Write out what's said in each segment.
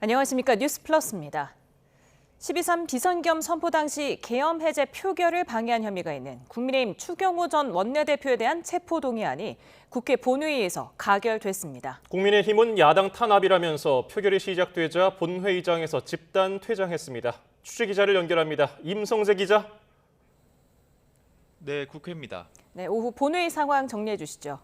안녕하십니까. 뉴스플러스입니다. 12.3 비선겸 선포 당시 계엄 해제 표결을 방해한 혐의가 있는 국민의힘 추경호 전 원내대표에 대한 체포동의안이 국회 본회의에서 가결됐습니다. 국민의힘은 야당 탄압이라면서 표결이 시작되자 본회의장에서 집단 퇴장했습니다. 취재기자를 연결합니다. 임성재 기자. 네, 국회입니다. 네, 오후 본회의 상황 정리해 주시죠.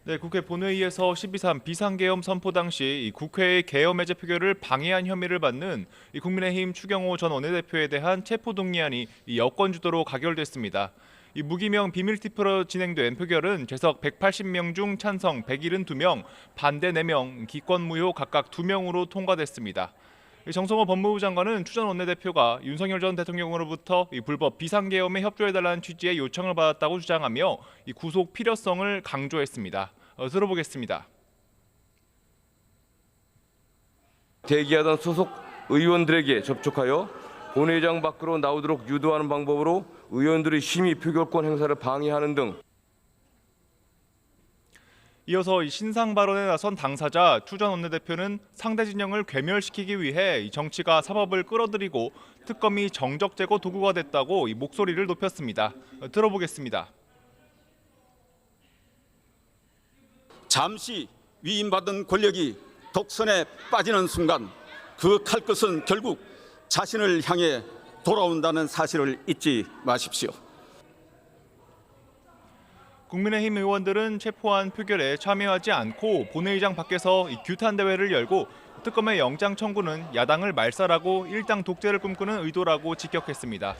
네, 국회 본회의에서 12.3 비상계엄 선포 당시 국회의 계엄 해제 표결을 방해한 혐의를 받는 국민의힘 추경호 전 원내대표에 대한 체포동의안이 여권 주도로 가결됐습니다. 무기명 비밀투표로 진행된 표결은 재석 180명 중 찬성 172명, 반대 4명, 기권 무효 각각 2명으로 통과됐습니다. 정성호 법무부 장관은 추 전 원내대표가 윤석열 전 대통령으로부터 불법 비상계엄에 협조해달라는 취지의 요청을 받았다고 주장하며 구속 필요성을 강조했습니다. 들어보겠습니다. 대기하던 소속 의원들에게 접촉하여 본회의장 밖으로 나오도록 유도하는 방법으로 의원들의 심의 표결권 행사를 방해하는 등 이어서 신상 발언에 나선 당사자 추 전 원내대표는 상대 진영을 괴멸시키기 위해 정치가 사법을 끌어들이고 특검이 정적 제거 도구가 됐다고 목소리를 높였습니다. 들어보겠습니다. 잠시 위임받은 권력이 독선에 빠지는 순간 그 칼끝은 결국 자신을 향해 돌아온다는 사실을 잊지 마십시오. 국민의힘 의원들은 체포안 표결에 참여하지 않고 본회의장 밖에서 규탄 대회를 열고 특검의 영장 청구는 야당을 말살하고 일당 독재를 꿈꾸는 의도라고 직격했습니다.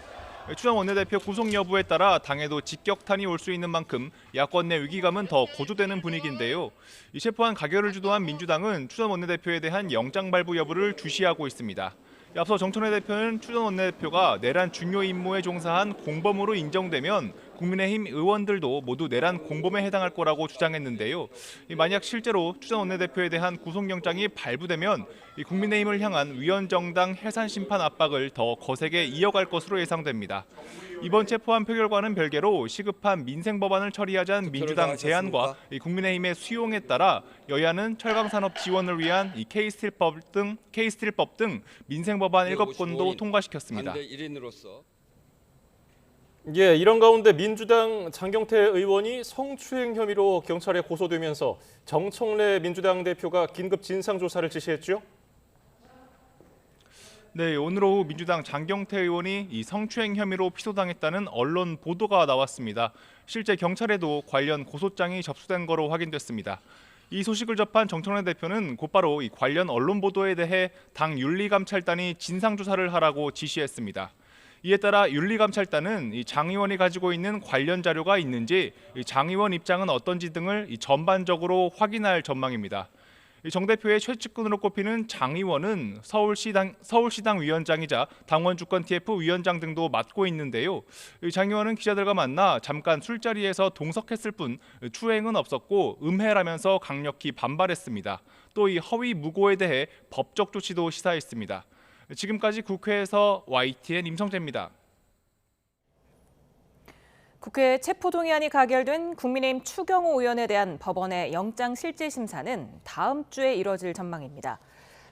추 전 원내대표 구속 여부에 따라 당에도 직격탄이 올 수 있는 만큼 야권 내 위기감은 더 고조되는 분위기인데요. 이 체포안 가결을 주도한 민주당은 추 전 원내대표에 대한 영장 발부 여부를 주시하고 있습니다. 앞서 정청래 대표는 추 전 원내대표가 내란 중요 임무에 종사한 공범으로 인정되면 국민의힘 의원들도 모두 내란 공범에 해당할 거라고 주장했는데요. 만약 실제로 추 전 원내대표에 대한 구속영장이 발부되면 국민의힘을 향한 위헌정당 해산 심판 압박을 더 거세게 이어갈 것으로 예상됩니다. 이번 체포안 표결과는 별개로 시급한 민생 법안을 처리하자는 민주당 제안과 국민의힘의 수용에 따라 여야는 철강산업 지원을 위한 K스틸법 등 민생 법안 7건도 통과시켰습니다. 예, 이런 가운데 민주당 장경태 의원이 성추행 혐의로 경찰에 고소되면서 정청래 민주당 대표가 긴급 진상조사를 지시했죠? 네, 오늘 오후 민주당 장경태 의원이 이 성추행 혐의로 피소당했다는 언론 보도가 나왔습니다. 실제 경찰에도 관련 고소장이 접수된 거로 확인됐습니다. 이 소식을 접한 정청래 대표는 곧바로 이 관련 언론 보도에 대해 당 윤리감찰단이 진상조사를 하라고 지시했습니다. 이에 따라 윤리감찰단은 장 의원이 가지고 있는 관련 자료가 있는지, 장 의원 입장은 어떤지 등을 전반적으로 확인할 전망입니다. 정 대표의 최측근으로 꼽히는 장 의원은 서울시당 위원장이자 당원 주권 TF 위원장 등도 맡고 있는데요. 장 의원은 기자들과 만나 잠깐 술자리에서 동석했을 뿐 추행은 없었고 음해라면서 강력히 반발했습니다. 또 이 허위 무고에 대해 법적 조치도 시사했습니다. 지금까지 국회에서 YTN 임성재입니다. 국회 체포동의안이 가결된 국민의힘 추경호 의원에 대한 법원의 영장실질심사는 다음 주에 이뤄질 전망입니다.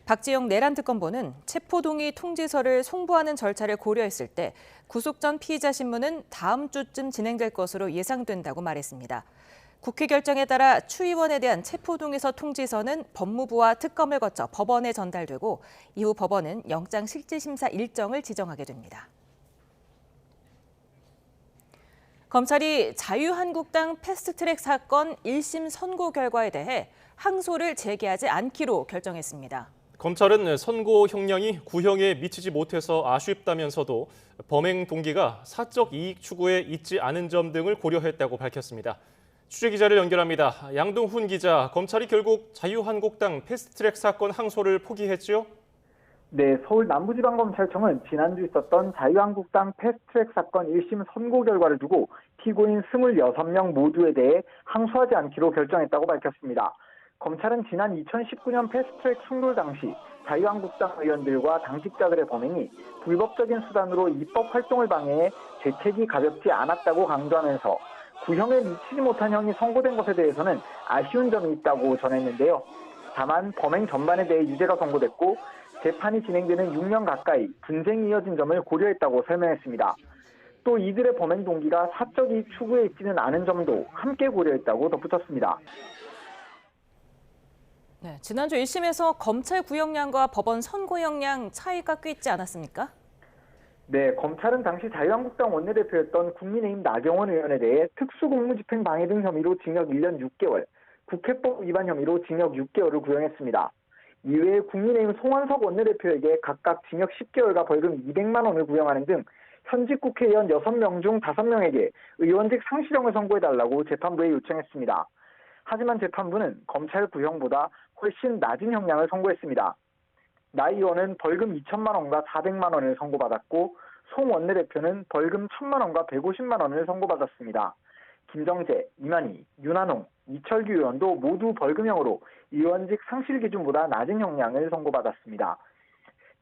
박지영 내란특검보는 체포동의 통지서를 송부하는 절차를 고려했을 때 구속 전 피의자 신문은 다음 주쯤 진행될 것으로 예상된다고 말했습니다. 국회 결정에 따라 추 의원에 대한 체포동의서 통지서는 법무부와 특검을 거쳐 법원에 전달되고 이후 법원은 영장실질심사 일정을 지정하게 됩니다. 검찰이 자유한국당 패스트트랙 사건 1심 선고 결과에 대해 항소를 제기하지 않기로 결정했습니다. 검찰은 선고 형량이 구형에 미치지 못해서 아쉽다면서도 범행 동기가 사적 이익 추구에 있지 않은 점 등을 고려했다고 밝혔습니다. 취재기자를 연결합니다. 양동훈 기자, 검찰이 결국 자유한국당 패스트트랙 사건 항소를 포기했죠? 네, 서울 남부지방검찰청은 지난주 있었던 자유한국당 패스트트랙 사건 1심 선고 결과를 두고 피고인 26명 모두에 대해 항소하지 않기로 결정했다고 밝혔습니다. 검찰은 지난 2019년 패스트트랙 충돌 당시 자유한국당 의원들과 당직자들의 범행이 불법적인 수단으로 입법 활동을 방해해 죄책이 가볍지 않았다고 강조하면서 구형에 미치지 못한 형이 선고된 것에 대해서는 아쉬운 점이 있다고 전했는데요. 다만 범행 전반에 대해 유죄가 선고됐고 재판이 진행되는 6년 가까이 분쟁이 이어진 점을 고려했다고 설명했습니다. 또 이들의 범행 동기가 사적 이익 추구에 있지는 않은 점도 함께 고려했다고 덧붙였습니다. 네, 지난주 1심에서 검찰 구형량과 법원 선고형량 차이가 꽤 있지 않았습니까? 네, 검찰은 당시 자유한국당 원내대표였던 국민의힘 나경원 의원에 대해 특수공무집행 방해 등 혐의로 징역 1년 6개월, 국회법 위반 혐의로 징역 6개월을 구형했습니다. 이외에 국민의힘 송원석 원내대표에게 각각 징역 10개월과 벌금 200만 원을 구형하는 등 현직 국회의원 6명 중 5명에게 의원직 상실형을 선고해달라고 재판부에 요청했습니다. 하지만 재판부는 검찰 구형보다 훨씬 낮은 형량을 선고했습니다. 나 의원은 벌금 2천만 원과 400만 원을 선고받았고 송 원내대표는 벌금 1,000만 원과 150만 원을 선고받았습니다. 김정재, 이만희, 윤한홍, 이철규 의원도 모두 벌금형으로 의원직 상실 기준보다 낮은 형량을 선고받았습니다.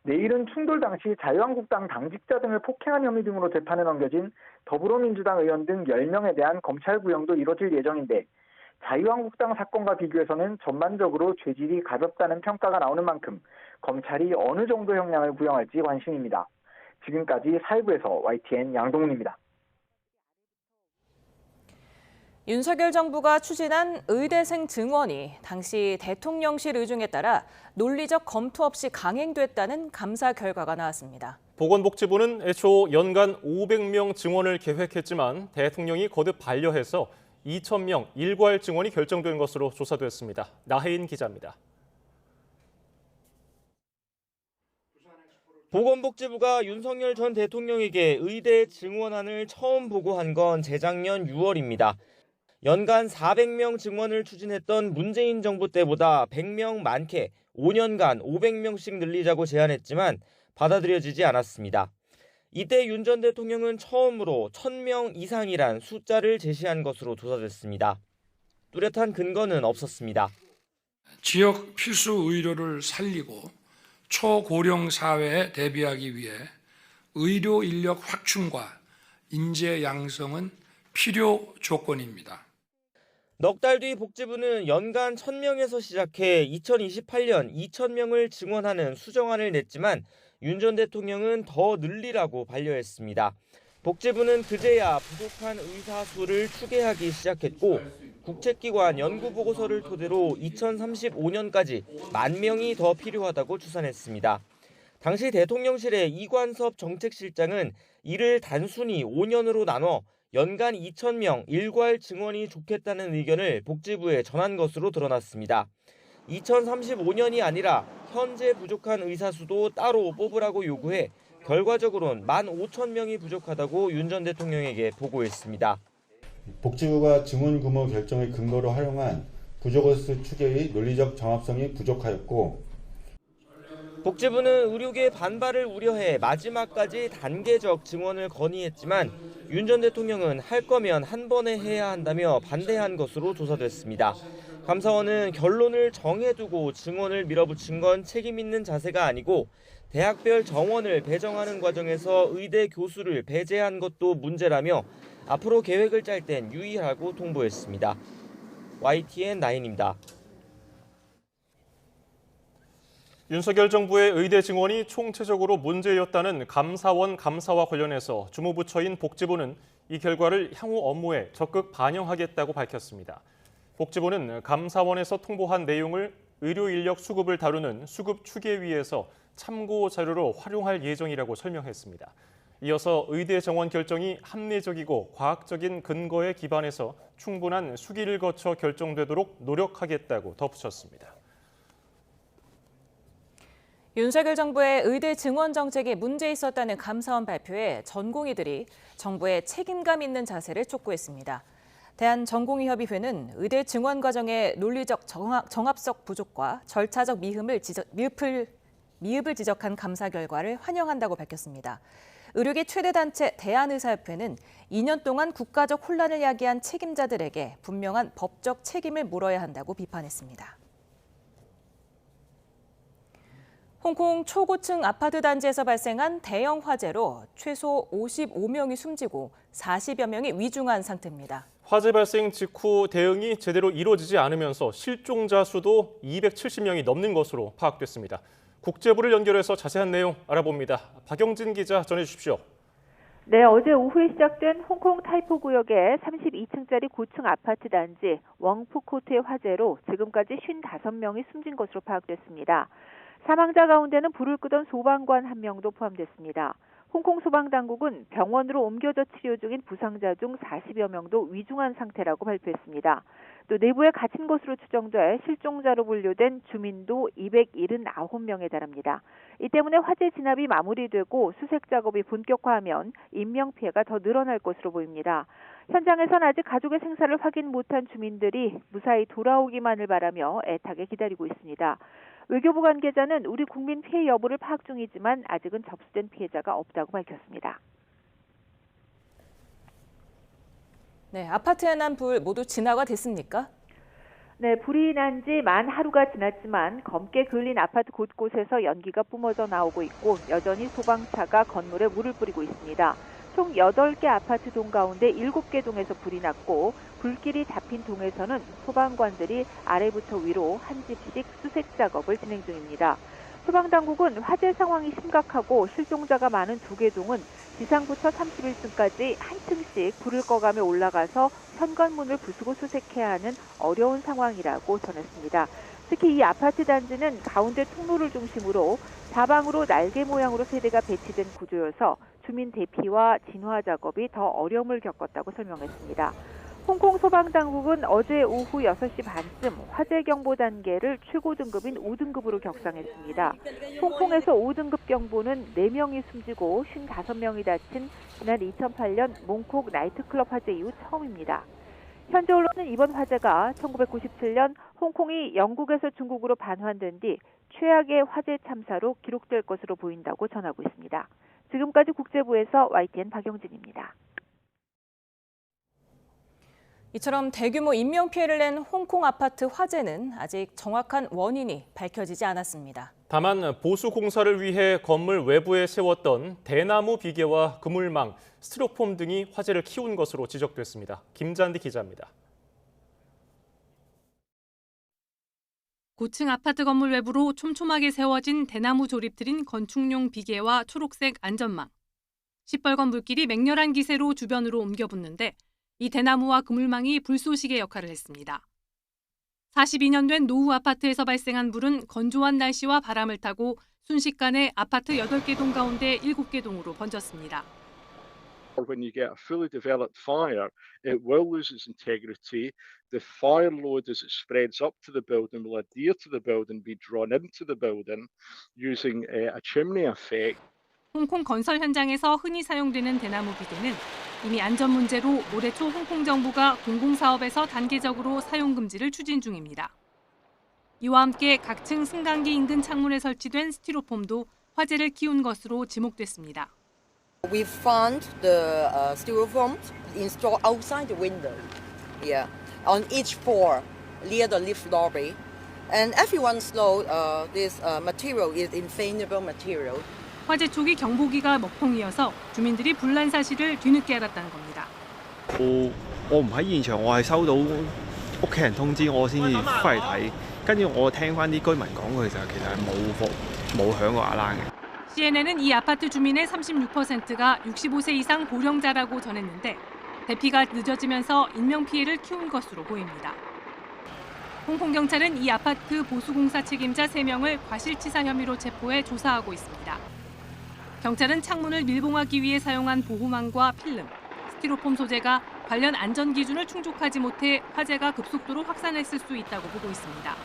내일은 충돌 당시 자유한국당 당직자 등을 폭행한 혐의 등으로 재판에 넘겨진 더불어민주당 의원 등 10명에 대한 검찰 구형도 이뤄질 예정인데 자유한국당 사건과 비교해서는 전반적으로 죄질이 가볍다는 평가가 나오는 만큼 검찰이 어느 정도 형량을 구형할지 관심입니다. 지금까지 사회부에서 YTN 양동훈입니다. 윤석열 정부가 추진한 의대생 증원이 당시 대통령실 의중에 따라 논리적 검토 없이 강행됐다는 감사 결과가 나왔습니다. 보건복지부는 애초 연간 500명 증원을 계획했지만 대통령이 거듭 반려해서 2,000명 일괄 증원이 결정된 것으로 조사됐습니다. 나혜인 기자입니다. 보건복지부가 윤석열 전 대통령에게 의대 증원안을 처음 보고한 건 재작년 6월입니다. 연간 400명 증원을 추진했던 문재인 정부 때보다 100명 많게 5년간 500명씩 늘리자고 제안했지만 받아들여지지 않았습니다. 이때 윤 전 대통령은 처음으로 1,000명 이상이란 숫자를 제시한 것으로 조사됐습니다. 뚜렷한 근거는 없었습니다. 지역 필수 의료를 살리고 초고령 사회에 대비하기 위해 의료 인력 확충과 인재 양성은 필요 조건입니다. 넉 달 뒤 복지부는 연간 1,000명에서 시작해 2028년 2,000명을 증원하는 수정안을 냈지만 윤 전 대통령은 더 늘리라고 반려했습니다. 복지부는 그제야 부족한 의사 수를 추계하기 시작했고 국책기관 연구보고서를 토대로 2035년까지 10,000명이 더 필요하다고 추산했습니다. 당시 대통령실의 이관섭 정책실장은 이를 단순히 5년으로 나눠 연간 2,000명 일괄 증원이 좋겠다는 의견을 복지부에 전한 것으로 드러났습니다. 2035년이 아니라 현재 부족한 의사 수도 따로 뽑으라고 요구해 결과적으로는 15,000명이 부족하다고 윤 전 대통령에게 보고했습니다. 복지부가 증원 규모 결정을 근거로 활용한 부족수 추계의 논리적 정합성이 부족하였고 복지부는 의료계 반발을 우려해 마지막까지 단계적 증원을 건의했지만 윤 전 대통령은 할 거면 한 번에 해야 한다며 반대한 것으로 조사됐습니다. 감사원은 결론을 정해두고 증원을 밀어붙인 건 책임 있는 자세가 아니고 대학별 정원을 배정하는 과정에서 의대 교수를 배제한 것도 문제라며 앞으로 계획을 짤 땐 유의하라고 통보했습니다. YTN 나인입니다. 윤석열 정부의 의대 증원이 총체적으로 문제였다는 감사원 감사와 관련해서 주무부처인 복지부는 이 결과를 향후 업무에 적극 반영하겠다고 밝혔습니다. 복지부는 감사원에서 통보한 내용을 의료 인력 수급을 다루는 수급 추계위에서 참고 자료로 활용할 예정이라고 설명했습니다. 이어서 의대 정원 결정이 합리적이고 과학적인 근거에 기반해서 충분한 수기를 거쳐 결정되도록 노력하겠다고 덧붙였습니다. 윤석열 정부의 의대 증원 정책에 문제 있었다는 감사원 발표에 전공의들이 정부의 책임감 있는 자세를 촉구했습니다. 대한전공의협의회는 의대 증원 과정의 논리적 정합성 부족과 절차적 미흡을 지적한 감사 결과를 환영한다고 밝혔습니다. 의료계 최대 단체 대한의사협회는 2년 동안 국가적 혼란을 야기한 책임자들에게 분명한 법적 책임을 물어야 한다고 비판했습니다. 홍콩 초고층 아파트 단지에서 발생한 대형 화재로 최소 55명이 숨지고 40여 명이 위중한 상태입니다. 화재 발생 직후 대응이 제대로 이루어지지 않으면서 실종자 수도 270명이 넘는 것으로 파악됐습니다. 국제부를 연결해서 자세한 내용 알아봅니다. 박영진 기자 전해주십시오. 네, 어제 오후에 시작된 홍콩 타이포 구역의 32층짜리 고층 아파트 단지 웡푸코트의 화재로 지금까지 55명이 숨진 것으로 파악됐습니다. 사망자 가운데는 불을 끄던 소방관 1명도 포함됐습니다. 홍콩 소방당국은 병원으로 옮겨져 치료 중인 부상자 중 40여 명도 위중한 상태라고 발표했습니다. 또 내부에 갇힌 것으로 추정돼 실종자로 분류된 주민도 279명에 달합니다. 이 때문에 화재 진압이 마무리되고 수색 작업이 본격화하면 인명피해가 더 늘어날 것으로 보입니다. 현장에선 아직 가족의 생사를 확인 못한 주민들이 무사히 돌아오기만을 바라며 애타게 기다리고 있습니다. 외교부 관계자는 우리 국민 피해 여부를 파악 중이지만 아직은 접수된 피해자가 없다고 밝혔습니다. 네, 아파트에 난 불 모두 진화가 됐습니까? 네, 불이 난 지 만 하루가 지났지만 검게 그을린 아파트 곳곳에서 연기가 뿜어져 나오고 있고 여전히 소방차가 건물에 물을 뿌리고 있습니다. 총 8개 아파트 동 가운데 7개 동에서 불이 났고 불길이 잡힌 동에서는 소방관들이 아래부터 위로 한 집씩 수색 작업을 진행 중입니다. 소방당국은 화재 상황이 심각하고 실종자가 많은 2개 동은 지상부터 31층까지 한 층씩 불을 꺼가며 올라가서 현관문을 부수고 수색해야 하는 어려운 상황이라고 전했습니다. 특히 이 아파트 단지는 가운데 통로를 중심으로 사방으로 날개 모양으로 세대가 배치된 구조여서 주민 대피와 진화 작업이 더 어려움을 겪었다고 설명했습니다. 홍콩 소방당국은 어제 오후 6시 반쯤 화재 경보 단계를 최고 등급인 5등급으로 격상했습니다. 홍콩에서 5등급 경보는 4명이 숨지고 55명이 다친 지난 2008년 몽콕 나이트클럽 화재 이후 처음입니다. 현재 언론은 이번 화재가 1997년 홍콩이 영국에서 중국으로 반환된 뒤 최악의 화재 참사로 기록될 것으로 보인다고 전하고 있습니다. 지금까지 국제부에서 YTN 박영진입니다. 이처럼 대규모 인명피해를 낸 홍콩 아파트 화재는 아직 정확한 원인이 밝혀지지 않았습니다. 다만 보수 공사를 위해 건물 외부에 세웠던 대나무 비계와 그물망, 스티로폼 등이 화재를 키운 것으로 지적됐습니다. 김잔디 기자입니다. 고층 아파트 건물 외부로 촘촘하게 세워진 대나무 조립들인 건축용 비계와 초록색 안전망. 시뻘건 물길이 맹렬한 기세로 주변으로 옮겨 붙는데 이 대나무와 그물망이 불쏘시개 역할을 했습니다. 42년 된 노후 아파트에서 발생한 불은 건조한 날씨와 바람을 타고 순식간에 아파트 8개 동 가운데 7개 동으로 번졌습니다. When you get a fully developed fire, it will lose its integrity. The fire load as it spreads up to the building will adhere to the building, be drawn into the building using a chimney effect. 홍콩 건설 현장에서 흔히 사용되는 대나무 비계는 이미 안전 문제로 올해 초 홍콩 정부가 공공사업에서 단계적으로 사용 금지를 추진 중입니다. 이와 함께 각 층 승강기 인근 창문에 설치된 스티로폼도 화재를 키운 것으로 지목됐습니다. We found the styrofoam installed outside the window, on each floor near the lift lobby, and everyone knows this material is inflammable material. 화재 초기 경보기가 먹통이어서 주민들이 불난 사실을 뒤늦게 알았다는 겁니다. 我唔喺現場，我係收到屋企人通知我先至翻嚟睇，跟住我聽翻啲居民講，佢就其實係冇響過alarm嘅。 CNN은 이 아파트 주민의 36%가 65세 이상 고령자라고 전했는데 대피가 늦어지면서 인명피해를 키운 것으로 보입니다. 홍콩 경찰은 이 아파트 보수공사 책임자 3명을 과실치사 혐의로 체포해 조사하고 있습니다. 경찰은 창문을 밀봉하기 위해 사용한 보호망과 필름, 스티로폼 소재가 관련 안전 기준을 충족하지 못해 화재가 급속도로 확산했을 수 있다고 보고 있습니다.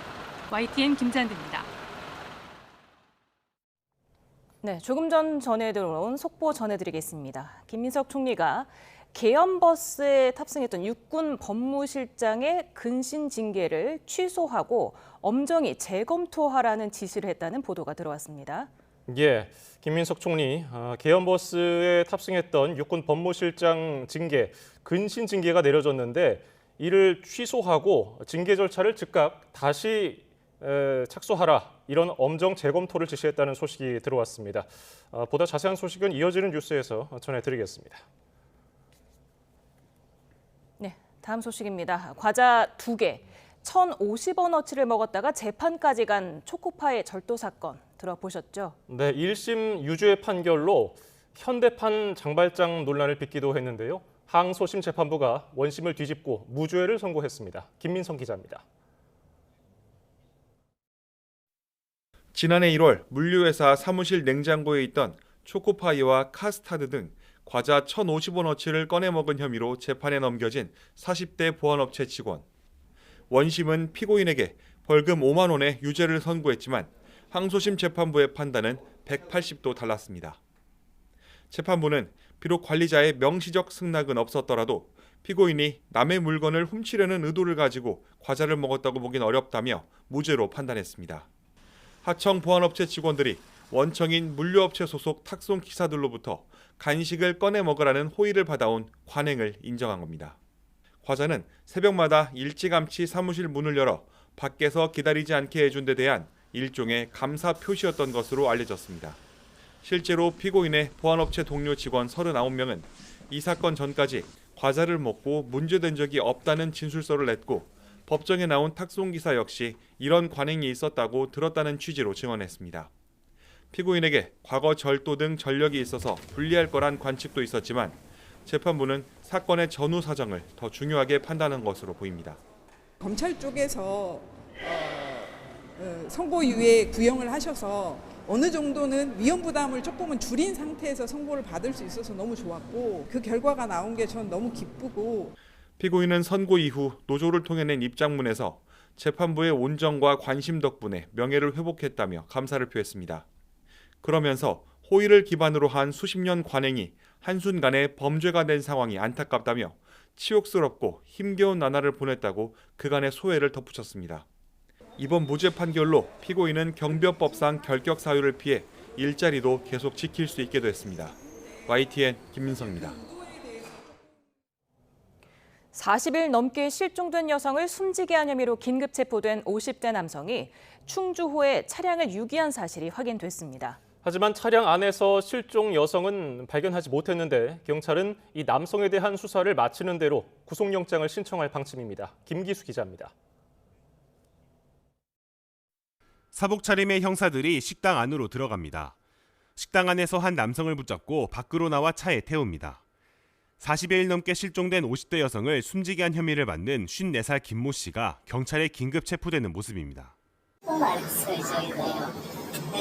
YTN 김잔디입니다. 네, 조금 전 전해 들어온 속보 전해드리겠습니다. 김민석 총리가 계엄버스에 탑승했던 육군 법무실장의 근신 징계를 취소하고 엄정히 재검토하라는 지시를 했다는 보도가 들어왔습니다. 예, 김민석 총리 계엄버스에 탑승했던 육군 법무실장 징계, 근신 징계가 내려졌는데 이를 취소하고 징계 절차를 즉각 다시 착수하라, 이런 엄정 재검토를 지시했다는 소식이 들어왔습니다. 보다 자세한 소식은 이어지는 뉴스에서 전해드리겠습니다. 네, 다음 소식입니다. 과자 2개, 1,050원어치를 먹었다가 재판까지 간 초코파이 절도 사건 들어보셨죠? 네, 1심 유죄 판결로 현대판 장발장 논란을 빚기도 했는데요. 항소심 재판부가 원심을 뒤집고 무죄를 선고했습니다. 김민성 기자입니다. 지난해 1월 물류회사 사무실 냉장고에 있던 초코파이와 카스타드 등 과자 1,050원어치를 꺼내 먹은 혐의로 재판에 넘겨진 40대 보안업체 직원. 원심은 피고인에게 벌금 5만 원의 유죄를 선고했지만 항소심 재판부의 판단은 180도 달랐습니다. 재판부는 비록 관리자의 명시적 승낙은 없었더라도 피고인이 남의 물건을 훔치려는 의도를 가지고 과자를 먹었다고 보긴 어렵다며 무죄로 판단했습니다. 하청 보안업체 직원들이 원청인 물류업체 소속 탁송 기사들로부터 간식을 꺼내 먹으라는 호의를 받아온 관행을 인정한 겁니다. 과자는 새벽마다 일찌감치 사무실 문을 열어 밖에서 기다리지 않게 해준 데 대한 일종의 감사 표시였던 것으로 알려졌습니다. 실제로 피고인의 보안업체 동료 직원 39명은 이 사건 전까지 과자를 먹고 문제된 적이 없다는 진술서를 냈고 법정에 나온 탁송기사 역시 이런 관행이 있었다고 들었다는 취지로 증언했습니다. 피고인에게 과거 절도 등 전력이 있어서 불리할 거란 관측도 있었지만 재판부는 사건의 전후 사정을 더 중요하게 판단한 것으로 보입니다. 검찰 쪽에서 선고유예 구형을 하셔서 어느 정도는 위험 부담을 조금은 줄인 상태에서 선고를 받을 수 있어서 너무 좋았고 그 결과가 나온 게 전 너무 기쁘고. 피고인은 선고 이후 노조를 통해 낸 입장문에서 재판부의 온정과 관심 덕분에 명예를 회복했다며 감사를 표했습니다. 그러면서 호의를 기반으로 한 수십 년 관행이 한순간에 범죄가 된 상황이 안타깝다며 치욕스럽고 힘겨운 나날을 보냈다고 그간의 소회를 덧붙였습니다. 이번 무죄 판결로 피고인은 경비업법상 결격 사유를 피해 일자리도 계속 지킬 수 있게 됐습니다. YTN 김민성입니다. 40일 넘게 실종된 여성을 숨지게 한 혐의로 긴급 체포된 50대 남성이 충주호에 차량을 유기한 사실이 확인됐습니다. 하지만 차량 안에서 실종 여성은 발견하지 못했는데 경찰은 이 남성에 대한 수사를 마치는 대로 구속영장을 신청할 방침입니다. 김기수 기자입니다. 사복 차림의 형사들이 식당 안으로 들어갑니다. 식당 안에서 한 남성을 붙잡고 밖으로 나와 차에 태웁니다. 40여일 넘게 실종된 50대 여성을 숨지게 한 혐의를 받는 54살 김모 씨가 경찰에 긴급 체포되는 모습입니다. 알았어요, 저희도요.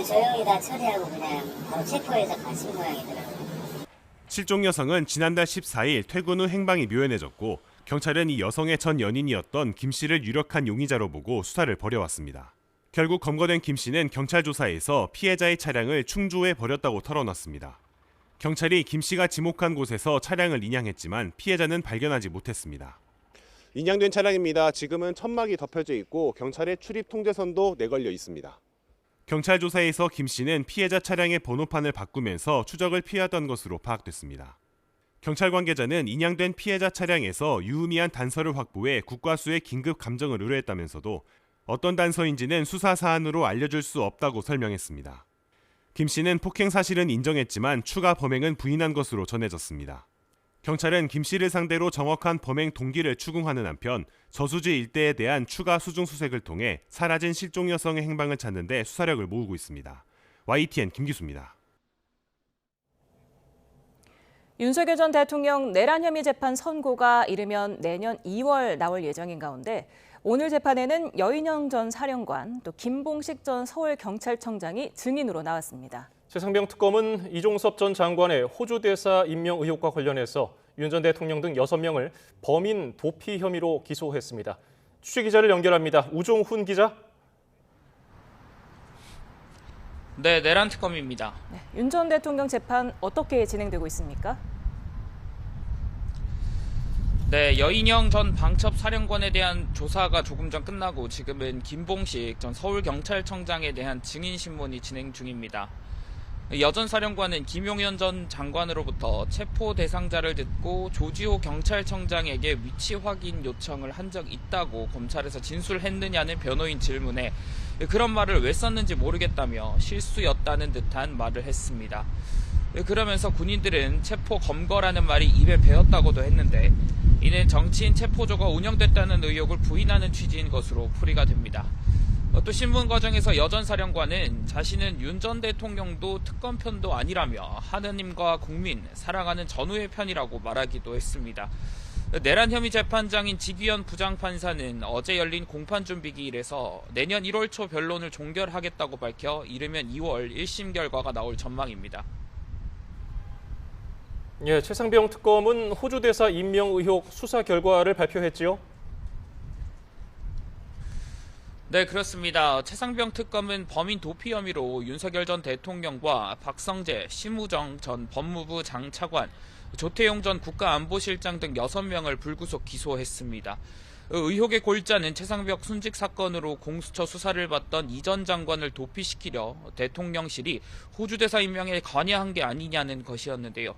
조용히 다 처리하고 그냥 바로 체포해서 가신 모양이더라고요. 실종 여성은 지난달 14일 퇴근 후 행방이 묘연해졌고 경찰은 이 여성의 전 연인이었던 김 씨를 유력한 용의자로 보고 수사를 벌여왔습니다. 결국 검거된 김 씨는 경찰 조사에서 피해자의 차량을 충주에 버렸다고 털어놨습니다. 경찰이 김 씨가 지목한 곳에서 차량을 인양했지만 피해자는 발견하지 못했습니다. 인양된 차량입니다. 지금은 천막이 덮여져 있고 경찰의 출입 통제선도 내걸려 있습니다. 경찰 조사에서 김 씨는 피해자 차량의 번호판을 바꾸면서 추적을 피하던 것으로 파악됐습니다. 경찰 관계자는 인양된 피해자 차량에서 유의미한 단서를 확보해 국과수에 긴급 감정을 의뢰했다면서도 어떤 단서인지는 수사 사안으로 알려줄 수 없다고 설명했습니다. 김 씨는 폭행 사실은 인정했지만 추가 범행은 부인한 것으로 전해졌습니다. 경찰은 김 씨를 상대로 정확한 범행 동기를 추궁하는 한편 저수지 일대에 대한 추가 수중 수색을 통해 사라진 실종 여성의 행방을 찾는 데 수사력을 모으고 있습니다. YTN 김기수입니다. 윤석열 전 대통령 내란 혐의 재판 선고가 이르면 내년 2월 나올 예정인 가운데 오늘 재판에는 여인영 전 사령관, 또 김봉식 전 서울경찰청장이 증인으로 나왔습니다. 최상병 특검은 이종섭 전 장관의 호주 대사 임명 의혹과 관련해서 윤 전 대통령 등 6명을 범인 도피 혐의로 기소했습니다. 취재 기자를 연결합니다. 우종훈 기자. 네, 내란 특검입니다. 윤 전 대통령 재판 어떻게 진행되고 있습니까? 네, 여인영 전 방첩 사령관에 대한 조사가 조금 전 끝나고 지금은 김봉식 전 서울경찰청장에 대한 증인 신문이 진행 중입니다. 여 전 사령관은 김용현 전 장관으로부터 체포 대상자를 듣고 조지호 경찰청장에게 위치 확인 요청을 한 적 있다고 검찰에서 진술했느냐는 변호인 질문에 그런 말을 왜 썼는지 모르겠다며 실수였다는 듯한 말을 했습니다. 그러면서 군인들은 체포 검거라는 말이 입에 배었다고도 했는데 이는 정치인 체포조가 운영됐다는 의혹을 부인하는 취지인 것으로 풀이가 됩니다. 또 신문 과정에서 여 전 사령관은 자신은 윤 전 대통령도 특검 편도 아니라며 하느님과 국민, 사랑하는 전우의 편이라고 말하기도 했습니다. 내란 혐의 재판장인 지귀현 부장판사는 어제 열린 공판준비기일에서 내년 1월 초 변론을 종결하겠다고 밝혀 이르면 2월 1심 결과가 나올 전망입니다. 예, 최상병 특검은 호주 대사 임명 의혹 수사 결과를 발표했지요? 네, 그렇습니다. 최상병 특검은 범인 도피 혐의로 윤석열 전 대통령과 박성재, 심우정 전 법무부 장차관, 조태용 전 국가안보실장 등 6명을 불구속 기소했습니다. 의혹의 골자는 최상병 순직 사건으로 공수처 수사를 받던 이 전 장관을 도피시키려 대통령실이 호주 대사 임명에 관여한 게 아니냐는 것이었는데요.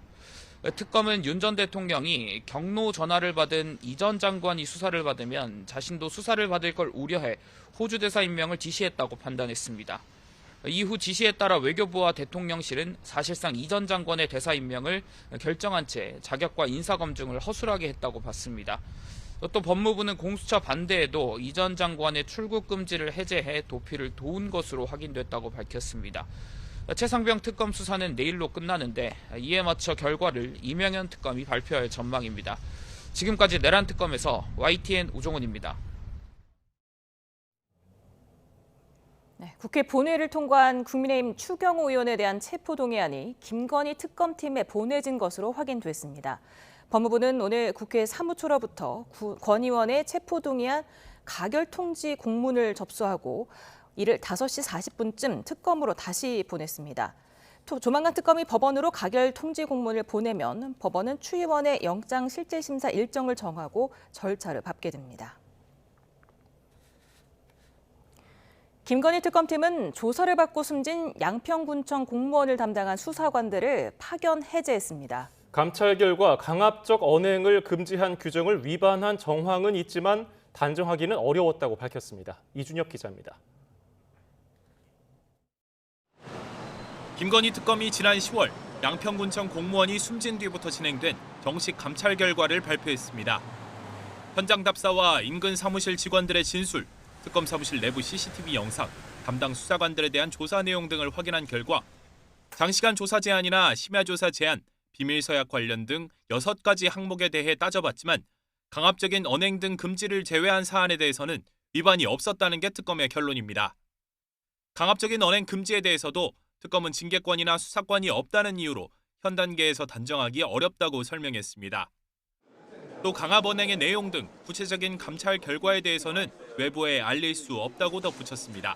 특검은 윤 전 대통령이 경로 전화를 받은 이 전 장관이 수사를 받으면 자신도 수사를 받을 걸 우려해 호주 대사 임명을 지시했다고 판단했습니다. 이후 지시에 따라 외교부와 대통령실은 사실상 이 전 장관의 대사 임명을 결정한 채 자격과 인사검증을 허술하게 했다고 봤습니다. 또 법무부는 공수처 반대에도 이 전 장관의 출국 금지를 해제해 도피를 도운 것으로 확인됐다고 밝혔습니다. 최상병 특검 수사는 내일로 끝나는데 이에 맞춰 결과를 이명현 특검이 발표할 전망입니다. 지금까지 내란 특검에서 YTN 우종훈입니다. 네, 국회 본회의를 통과한 국민의힘 추경호 의원에 대한 체포동의안이 김건희 특검팀에 보내진 것으로 확인됐습니다. 법무부는 오늘 국회 사무처로부터 권 의원의 체포동의안 가결통지 공문을 접수하고 이를 5시 40분쯤 특검으로 다시 보냈습니다. 조만간 특검이 법원으로 가결 통지 공문을 보내면 법원은 추 의원의 영장 실질 심사 일정을 정하고 절차를 밟게 됩니다. 김건희 특검팀은 조사를 받고 숨진 양평군청 공무원을 담당한 수사관들을 파견 해제했습니다. 감찰 결과 강압적 언행을 금지한 규정을 위반한 정황은 있지만 단정하기는 어려웠다고 밝혔습니다. 이준혁 기자입니다. 김건희 특검이 지난 10월 양평군청 공무원이 숨진 뒤부터 진행된 정식 감찰 결과를 발표했습니다. 현장 답사와 인근 사무실 직원들의 진술, 특검 사무실 내부 CCTV 영상, 담당 수사관들에 대한 조사 내용 등을 확인한 결과 장시간 조사 제한이나 심야 조사 제한, 비밀 서약 관련 등 6가지 항목에 대해 따져봤지만 강압적인 언행 등 금지를 제외한 사안에 대해서는 위반이 없었다는 게 특검의 결론입니다. 강압적인 언행 금지에 대해서도 특검은 징계권이나 수사권이 없다는 이유로 현 단계에서 단정하기 어렵다고 설명했습니다. 또 강압 언행의 내용 등 구체적인 감찰 결과에 대해서는 외부에 알릴 수 없다고 덧붙였습니다.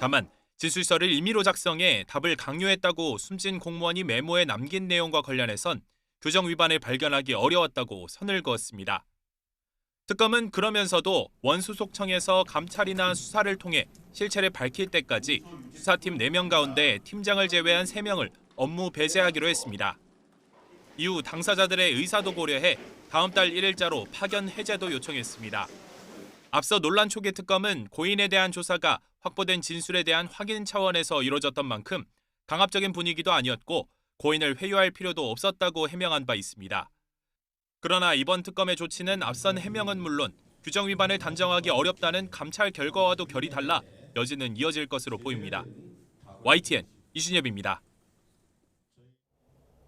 다만 진술서를 임의로 작성해 답을 강요했다고 숨진 공무원이 메모에 남긴 내용과 관련해선 규정 위반을 발견하기 어려웠다고 선을 그었습니다. 특검은 그러면서도 원수속청에서 감찰이나 수사를 통해 실체를 밝힐 때까지 수사팀 4명 가운데 팀장을 제외한 3명을 업무 배제하기로 했습니다. 이후 당사자들의 의사도 고려해 다음 달 1일자로 파견 해제도 요청했습니다. 앞서 논란 초기 특검은 고인에 대한 조사가 확보된 진술에 대한 확인 차원에서 이루어졌던 만큼 강압적인 분위기도 아니었고 고인을 회유할 필요도 없었다고 해명한 바 있습니다. 그러나 이번 특검의 조치는 앞선 해명은 물론 규정 위반을 단정하기 어렵다는 감찰 결과와도 결이 달라 여지는 이어질 것으로 보입니다. YTN 이준엽입니다.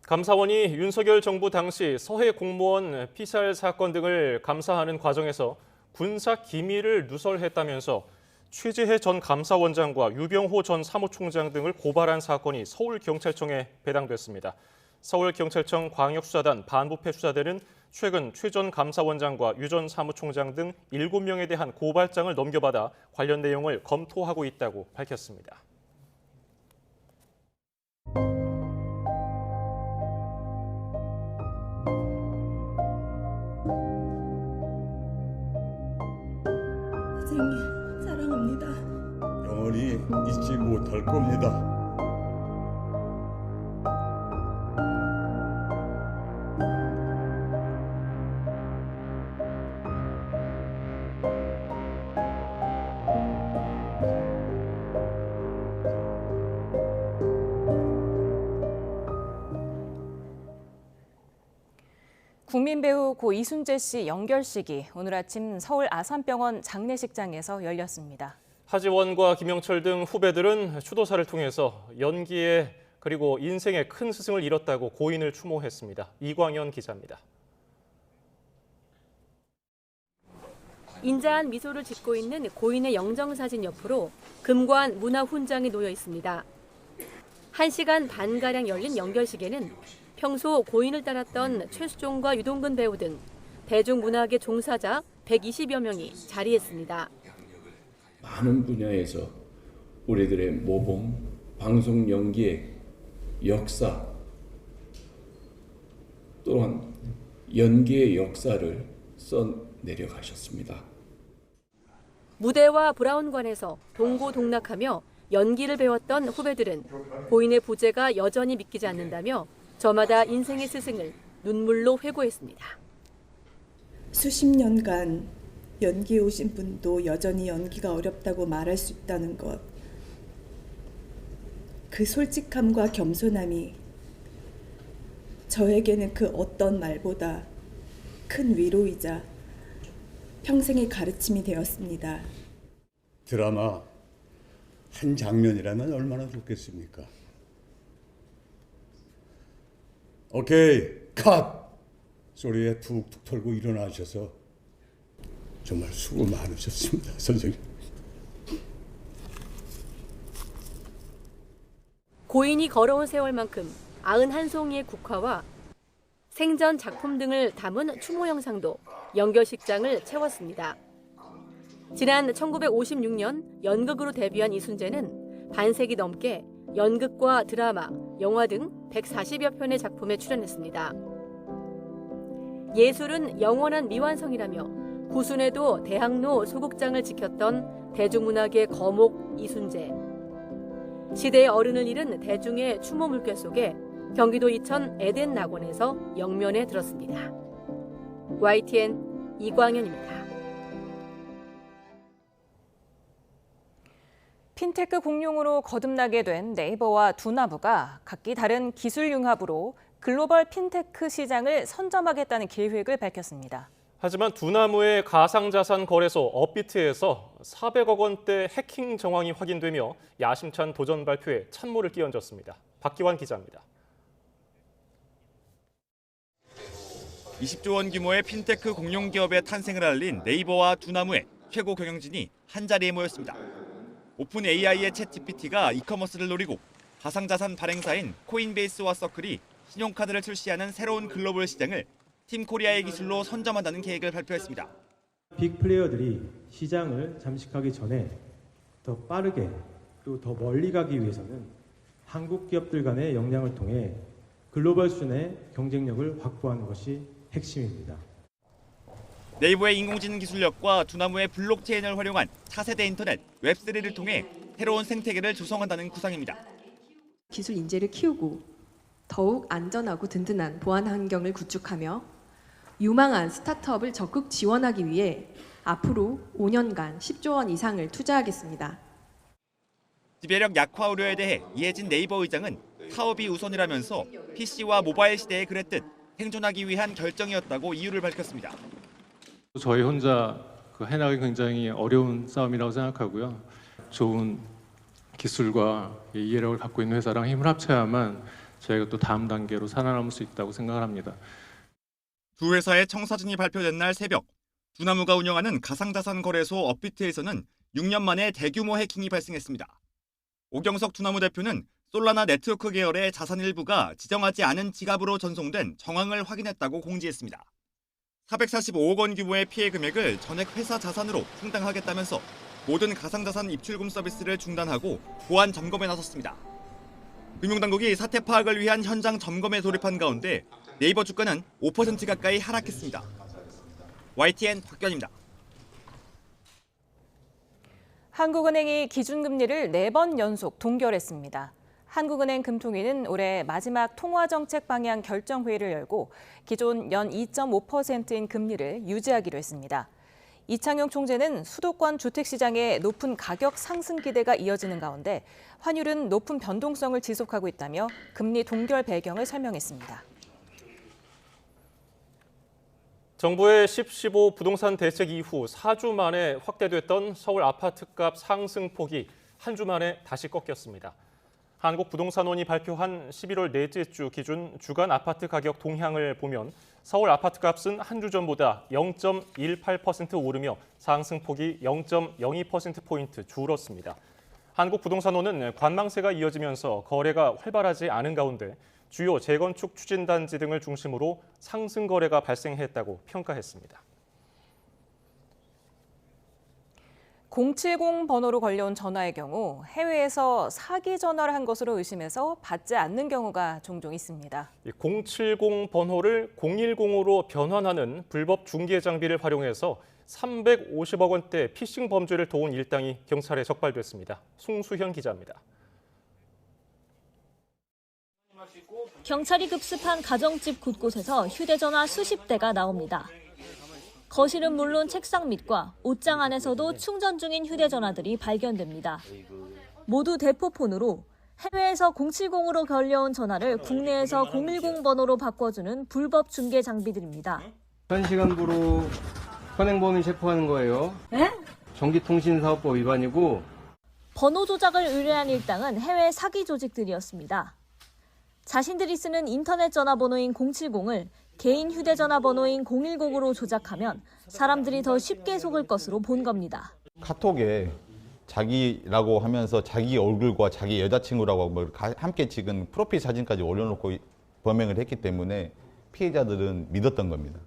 감사원이 윤석열 정부 당시 서해 공무원 피살 사건 등을 감사하는 과정에서 군사 기밀을 누설했다면서 최재해 전 감사원장과 유병호 전 사무총장 등을 고발한 사건이 서울경찰청에 배당됐습니다. 서울경찰청 광역수사단 반부패 수사대는 최근 최 전 감사원장과 유 전 사무총장 등 7명에 대한 고발장을 넘겨받아 관련 내용을 검토하고 있다고 밝혔습니다. 선생님, 사랑합니다. 영원히 잊지 못할 겁니다. 국민 배우 고 이순재 씨 연결식이 오늘 아침 서울 아산병원 장례식장에서 열렸습니다. 하지원과 김영철 등 후배들은 추도사를 통해서 연기에 그리고 인생의 큰 스승을 잃었다고 고인을 추모했습니다. 이광현 기자입니다. 인자한 미소를 짓고 있는 고인의 영정사진 옆으로 금관 문화훈장이 놓여 있습니다. 1시간 반가량 열린 연결식에는 평소 고인을 따랐던 최수종과 유동근 배우 등 대중문화계 종사자 120여 명이 자리했습니다. 많은 분야에서 우리들의 모범, 방송 연기의 역사 또한 연기의 역사를 써내려가셨습니다. 무대와 브라운관에서 동고동락하며 연기를 배웠던 후배들은 고인의 부재가 여전히 믿기지 않는다며 저마다 인생의 스승을 눈물로 회고했습니다. 수십 년간 연기에 오신 분도 여전히 연기가 어렵다고 말할 수 있다는 것. 그 솔직함과 겸손함이 저에게는 그 어떤 말보다 큰 위로이자 평생의 가르침이 되었습니다. 드라마 한 장면이라면 얼마나 좋겠습니까? 오케이, 컷! 소리에 툭툭 털고 일어나셔서 정말 수고 많으셨습니다, 선생님. 고인이 걸어온 세월만큼 91송이의 국화와 생전 작품 등을 담은 추모 영상도 연결식장을 채웠습니다. 지난 1956년 연극으로 데뷔한 이순재는 반세기 넘게 연극과 드라마, 영화 등 140여 편의 작품에 출연했습니다. 예술은 영원한 미완성이라며 구순에도 대학로 소극장을 지켰던 대중문학의 거목 이순재. 시대의 어른을 잃은 대중의 추모 물결 속에 경기도 이천 에덴 낙원에서 영면에 들었습니다. YTN 이광현입니다. 핀테크 공룡으로 거듭나게 된 네이버와 두나무가 각기 다른 기술 융합으로 글로벌 핀테크 시장을 선점하겠다는 계획을 밝혔습니다. 하지만 두나무의 가상자산 거래소 업비트에서 400억 원대 해킹 정황이 확인되며 야심찬 도전 발표에 찬물을 끼얹었습니다. 박기환 기자입니다. 20조 원 규모의 핀테크 공룡 기업의 탄생을 알린 네이버와 두나무의 최고 경영진이 한자리에 모였습니다. 오픈 AI의 챗GPT가 이커머스를 노리고 가상자산 발행사인 코인베이스와 서클이 신용카드를 출시하는 새로운 글로벌 시장을 팀코리아의 기술로 선점한다는 계획을 발표했습니다. 빅 플레이어들이 시장을 잠식하기 전에 더 빠르게 또 더 멀리 가기 위해서는 한국 기업들 간의 역량을 통해 글로벌 수준의 경쟁력을 확보하는 것이 핵심입니다. 네이버의 인공지능 기술력과 두나무의 블록체인을 활용한 차세대 인터넷 웹3를 통해 새로운 생태계를 조성한다는 구상입니다. 기술 인재를 키우고 더욱 안전하고 든든한 보안 환경을 구축하며 유망한 스타트업을 적극 지원하기 위해 앞으로 5년간 10조 원 이상을 투자하겠습니다. 지배력 약화 우려에 대해 이해진 네이버 의장은 사업이 우선이라면서 PC와 모바일 시대에 그랬듯 생존하기 위한 결정이었다고 이유를 밝혔습니다. 저희 혼자 해나가기 굉장히 어려운 싸움이라고 생각하고요. 좋은 기술과 이해력을 갖고 있는 회사랑 힘을 합쳐야만 저희가 또 다음 단계로 살아남을 수 있다고 생각합니다. 두 회사의 청사진이 발표된 날 새벽, 두나무가 운영하는 가상자산 거래소 업비트에서는 6년 만에 대규모 해킹이 발생했습니다. 오경석 두나무 대표는 솔라나 네트워크 계열의 자산 일부가 지정하지 않은 지갑으로 전송된 정황을 확인했다고 공지했습니다. 445억 원 규모의 피해 금액을 전액 회사 자산으로 충당하겠다면서 모든 가상자산 입출금 서비스를 중단하고 보안 점검에 나섰습니다. 금융당국이 사태 파악을 위한 현장 점검에 돌입한 가운데 네이버 주가는 5% 가까이 하락했습니다. YTN 박견입니다. 한국은행이 기준금리를 4번 연속 동결했습니다. 한국은행 금통위는 올해 마지막 통화정책 방향 결정회의를 열고 기존 연 2.5%인 금리를 유지하기로 했습니다. 이창용 총재는 수도권 주택시장의 높은 가격 상승 기대가 이어지는 가운데 환율은 높은 변동성을 지속하고 있다며 금리 동결 배경을 설명했습니다. 정부의 10.15 부동산 대책 이후 4주 만에 확대됐던 서울 아파트값 상승폭이 한 주 만에 다시 꺾였습니다. 한국부동산원이 발표한 11월 넷째 주 기준 주간 아파트 가격 동향을 보면 서울 아파트값은 한 주 전보다 0.18% 오르며 상승폭이 0.02%포인트 줄었습니다. 한국부동산원은 관망세가 이어지면서 거래가 활발하지 않은 가운데 주요 재건축 추진단지 등을 중심으로 상승 거래가 발생했다고 평가했습니다. 070 번호로 걸려온 전화의 경우 해외에서 사기 전화를 한 것으로 의심해서 받지 않는 경우가 종종 있습니다. 070 번호를 010으로 변환하는 불법 중개 장비를 활용해서 350억 원대 피싱 범죄를 도운 일당이 경찰에 적발됐습니다. 송수현 기자입니다. 경찰이 급습한 가정집 곳곳에서 휴대전화 수십 대가 나옵니다. 거실은 물론 책상 밑과 옷장 안에서도 충전 중인 휴대전화들이 발견됩니다. 모두 대포폰으로 해외에서 070으로 걸려온 전화를 국내에서 010 번호로 바꿔주는 불법 중개 장비들입니다. 현시간부로 현행범인 체포하는 거예요. 네? 전기통신사업법 위반이고. 번호 조작을 의뢰한 일당은 해외 사기 조직들이었습니다. 자신들이 쓰는 인터넷 전화번호인 070을 개인 휴대전화 번호인 010으로 조작하면 사람들이 더 쉽게 속을 것으로 본 겁니다. 카톡에 자기라고 하면서 자기 얼굴과 자기 여자친구라고 함께 찍은 프로필 사진까지 올려놓고 범행을 했기 때문에 피해자들은 믿었던 겁니다.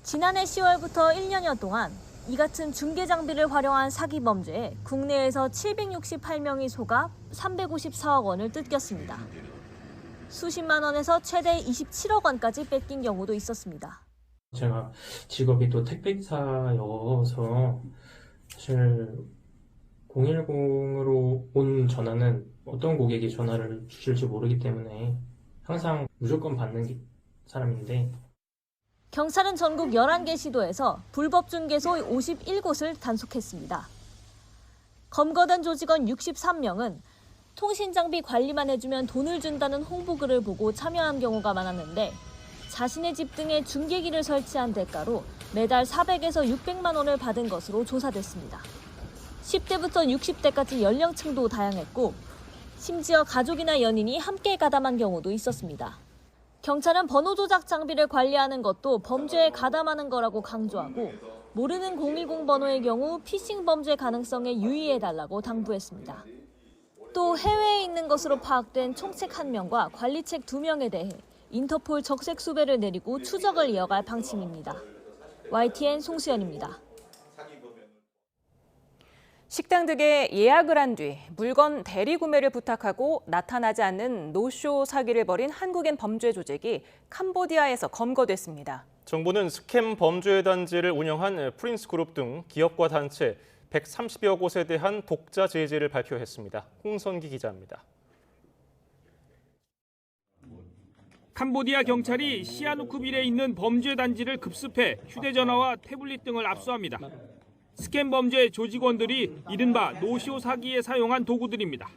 지난해 10월부터 1년여 동안 이 같은 중개 장비를 활용한 사기 범죄에 국내에서 768명이 속아 354억 원을 뜯겼습니다. 수십만 원에서 최대 27억 원까지 뺏긴 경우도 있었습니다. 제가 직업이 또 택배기사여서 사실 010으로 온 전화는 어떤 고객이 전화를 주실지 모르기 때문에 항상 무조건 받는 사람인데 경찰은 전국 11개 시도에서 불법 중개소 51곳을 단속했습니다. 검거된 조직원 63명은 통신장비 관리만 해주면 돈을 준다는 홍보글을 보고 참여한 경우가 많았는데 자신의 집 등에 중개기를 설치한 대가로 매달 400에서 600만 원을 받은 것으로 조사됐습니다. 10대부터 60대까지 연령층도 다양했고 심지어 가족이나 연인이 함께 가담한 경우도 있었습니다. 경찰은 번호 조작 장비를 관리하는 것도 범죄에 가담하는 거라고 강조하고 모르는 010 번호의 경우 피싱 범죄 가능성에 유의해달라고 당부했습니다. 또 해외에 있는 것으로 파악된 총책 1명과 관리책 2명에 대해 인터폴 적색 수배를 내리고 추적을 이어갈 방침입니다. YTN 송수연입니다. 식당 등에 예약을 한 뒤 물건 대리 구매를 부탁하고 나타나지 않는 노쇼 사기를 벌인 한국인 범죄 조직이 캄보디아에서 검거됐습니다. 정부는 스캠 범죄 단지를 운영한 프린스 그룹 등 기업과 단체 130여 곳에 대한 독자 제재를 발표했습니다. 홍선기 기자입니다. 캄보디아 경찰이 시아누크빌에 있는 범죄 단지를 급습해 휴대전화와 태블릿 등을 압수합니다. 스캠 범죄 조직원들이 이른바 노쇼 사기에 사용한 도구들입니다.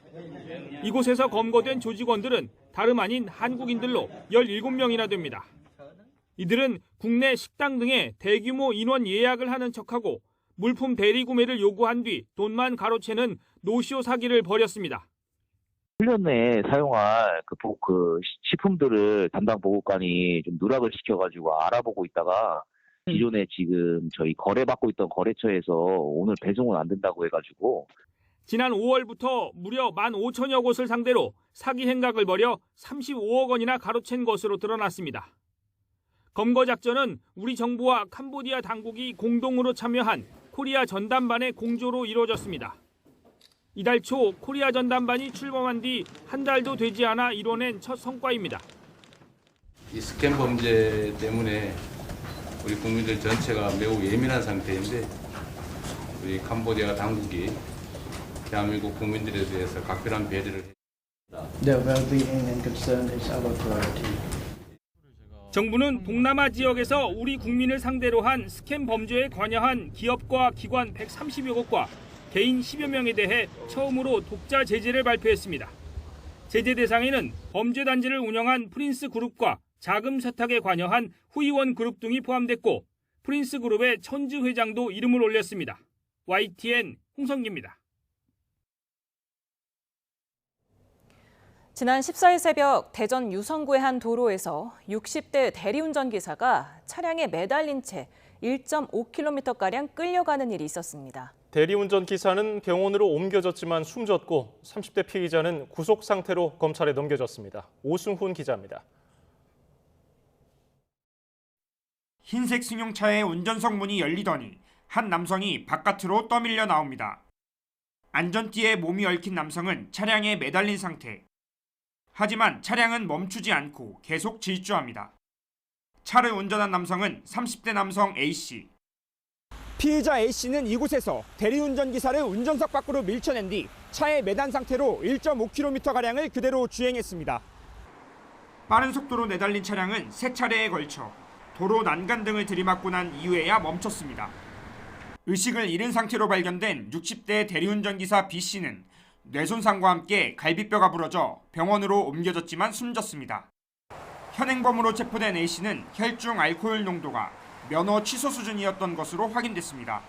이곳에서 검거된 조직원들은 다름 아닌 한국인들로 17명이나 됩니다. 이들은 국내 식당 등에 대규모 인원 예약을 하는 척하고 물품 대리 구매를 요구한 뒤 돈만 가로채는 노쇼 사기를 벌였습니다. 훈련 내에 사용할 그 식품들을 담당 보급관이 좀 누락을 시켜가지고 알아보고 있다가 기존에 지금 저희 거래받고 있던 거래처에서 오늘 배송은 안 된다고 해가지고 지난 5월부터 무려 15,000여 곳을 상대로 사기 행각을 벌여 35억 원이나 가로챈 것으로 드러났습니다. 검거 작전은 우리 정부와 캄보디아 당국이 공동으로 참여한 코리아 전담반의 공조로 이루어졌습니다. 이달 초 코리아 전담반이 출범한 뒤 한 달도 되지 않아 이뤄낸 첫 성과입니다. 이 스캠 범죄 때문에 우리 국민들 전체가 매우 예민한 상태인데 우리 캄보디아 당국이 대한민국 국민들에 대해서 각별한 배려를 했습니다. Their well-being and concern is our priority. 정부는 동남아 지역에서 우리 국민을 상대로 한 스캠 범죄에 관여한 기업과 기관 130여 곳과 개인 10여 명에 대해 처음으로 독자 제재를 발표했습니다. 제재 대상에는 범죄 단지를 운영한 프린스 그룹과 자금 세탁에 관여한 후이원 그룹 등이 포함됐고 프린스 그룹의 천지 회장도 이름을 올렸습니다. YTN 홍성기입니다. 지난 14일 새벽 대전 유성구의 한 도로에서 60대 대리운전 기사가 차량에 매달린 채 1.5km가량 끌려가는 일이 있었습니다. 대리운전 기사는 병원으로 옮겨졌지만 숨졌고 30대 피의자는 구속 상태로 검찰에 넘겨졌습니다. 오승훈 기자입니다. 흰색 승용차의 운전석 문이 열리더니 한 남성이 바깥으로 떠밀려 나옵니다. 안전띠에 몸이 얽힌 남성은 차량에 매달린 상태. 하지만 차량은 멈추지 않고 계속 질주합니다. 차를 운전한 남성은 30대 남성 A씨. 피의자 A씨는 이곳에서 대리운전 기사를 운전석 밖으로 밀쳐낸 뒤 차에 매단 상태로 1.5km가량을 그대로 주행했습니다. 빠른 속도로 내달린 차량은 세 차례에 걸쳐 도로 난간 등을 들이맞고 난 이후에야 멈췄습니다. 의식을 잃은 상태로 발견된 60대 대리운전 기사 B씨는 뇌손상과 함께 갈비뼈가 부러져 병원으로 옮겨졌지만 숨졌습니다. 현행범으로 체포된 A씨는 혈중 알코올 농도가 면허 취소 수준이었던 것으로 확인됐습니다.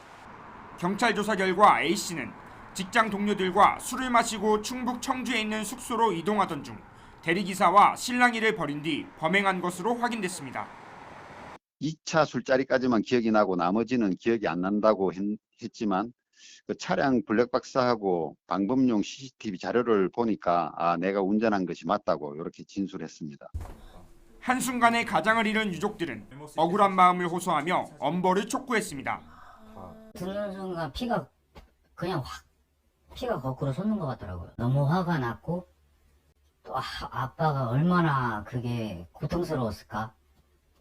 경찰 조사 결과 A씨는 직장 동료들과 술을 마시고 충북 청주에 있는 숙소로 이동하던 중 대리기사와 실랑이를 벌인 뒤 범행한 것으로 확인됐습니다. 2차 술자리까지만 기억이 나고 나머지는 기억이 안 난다고 했지만 그 차량 블랙박스하고 방범용 CCTV 자료를 보니까 내가 운전한 것이 맞다고 이렇게 진술했습니다. 한순간에 가장을 잃은 유족들은 억울한 마음을 호소하며 엄벌을 촉구했습니다. 듣는 순간 피가 거꾸로 솟는 것 같더라고요. 너무 화가 났고 또 아빠가 얼마나 그게 고통스러웠을까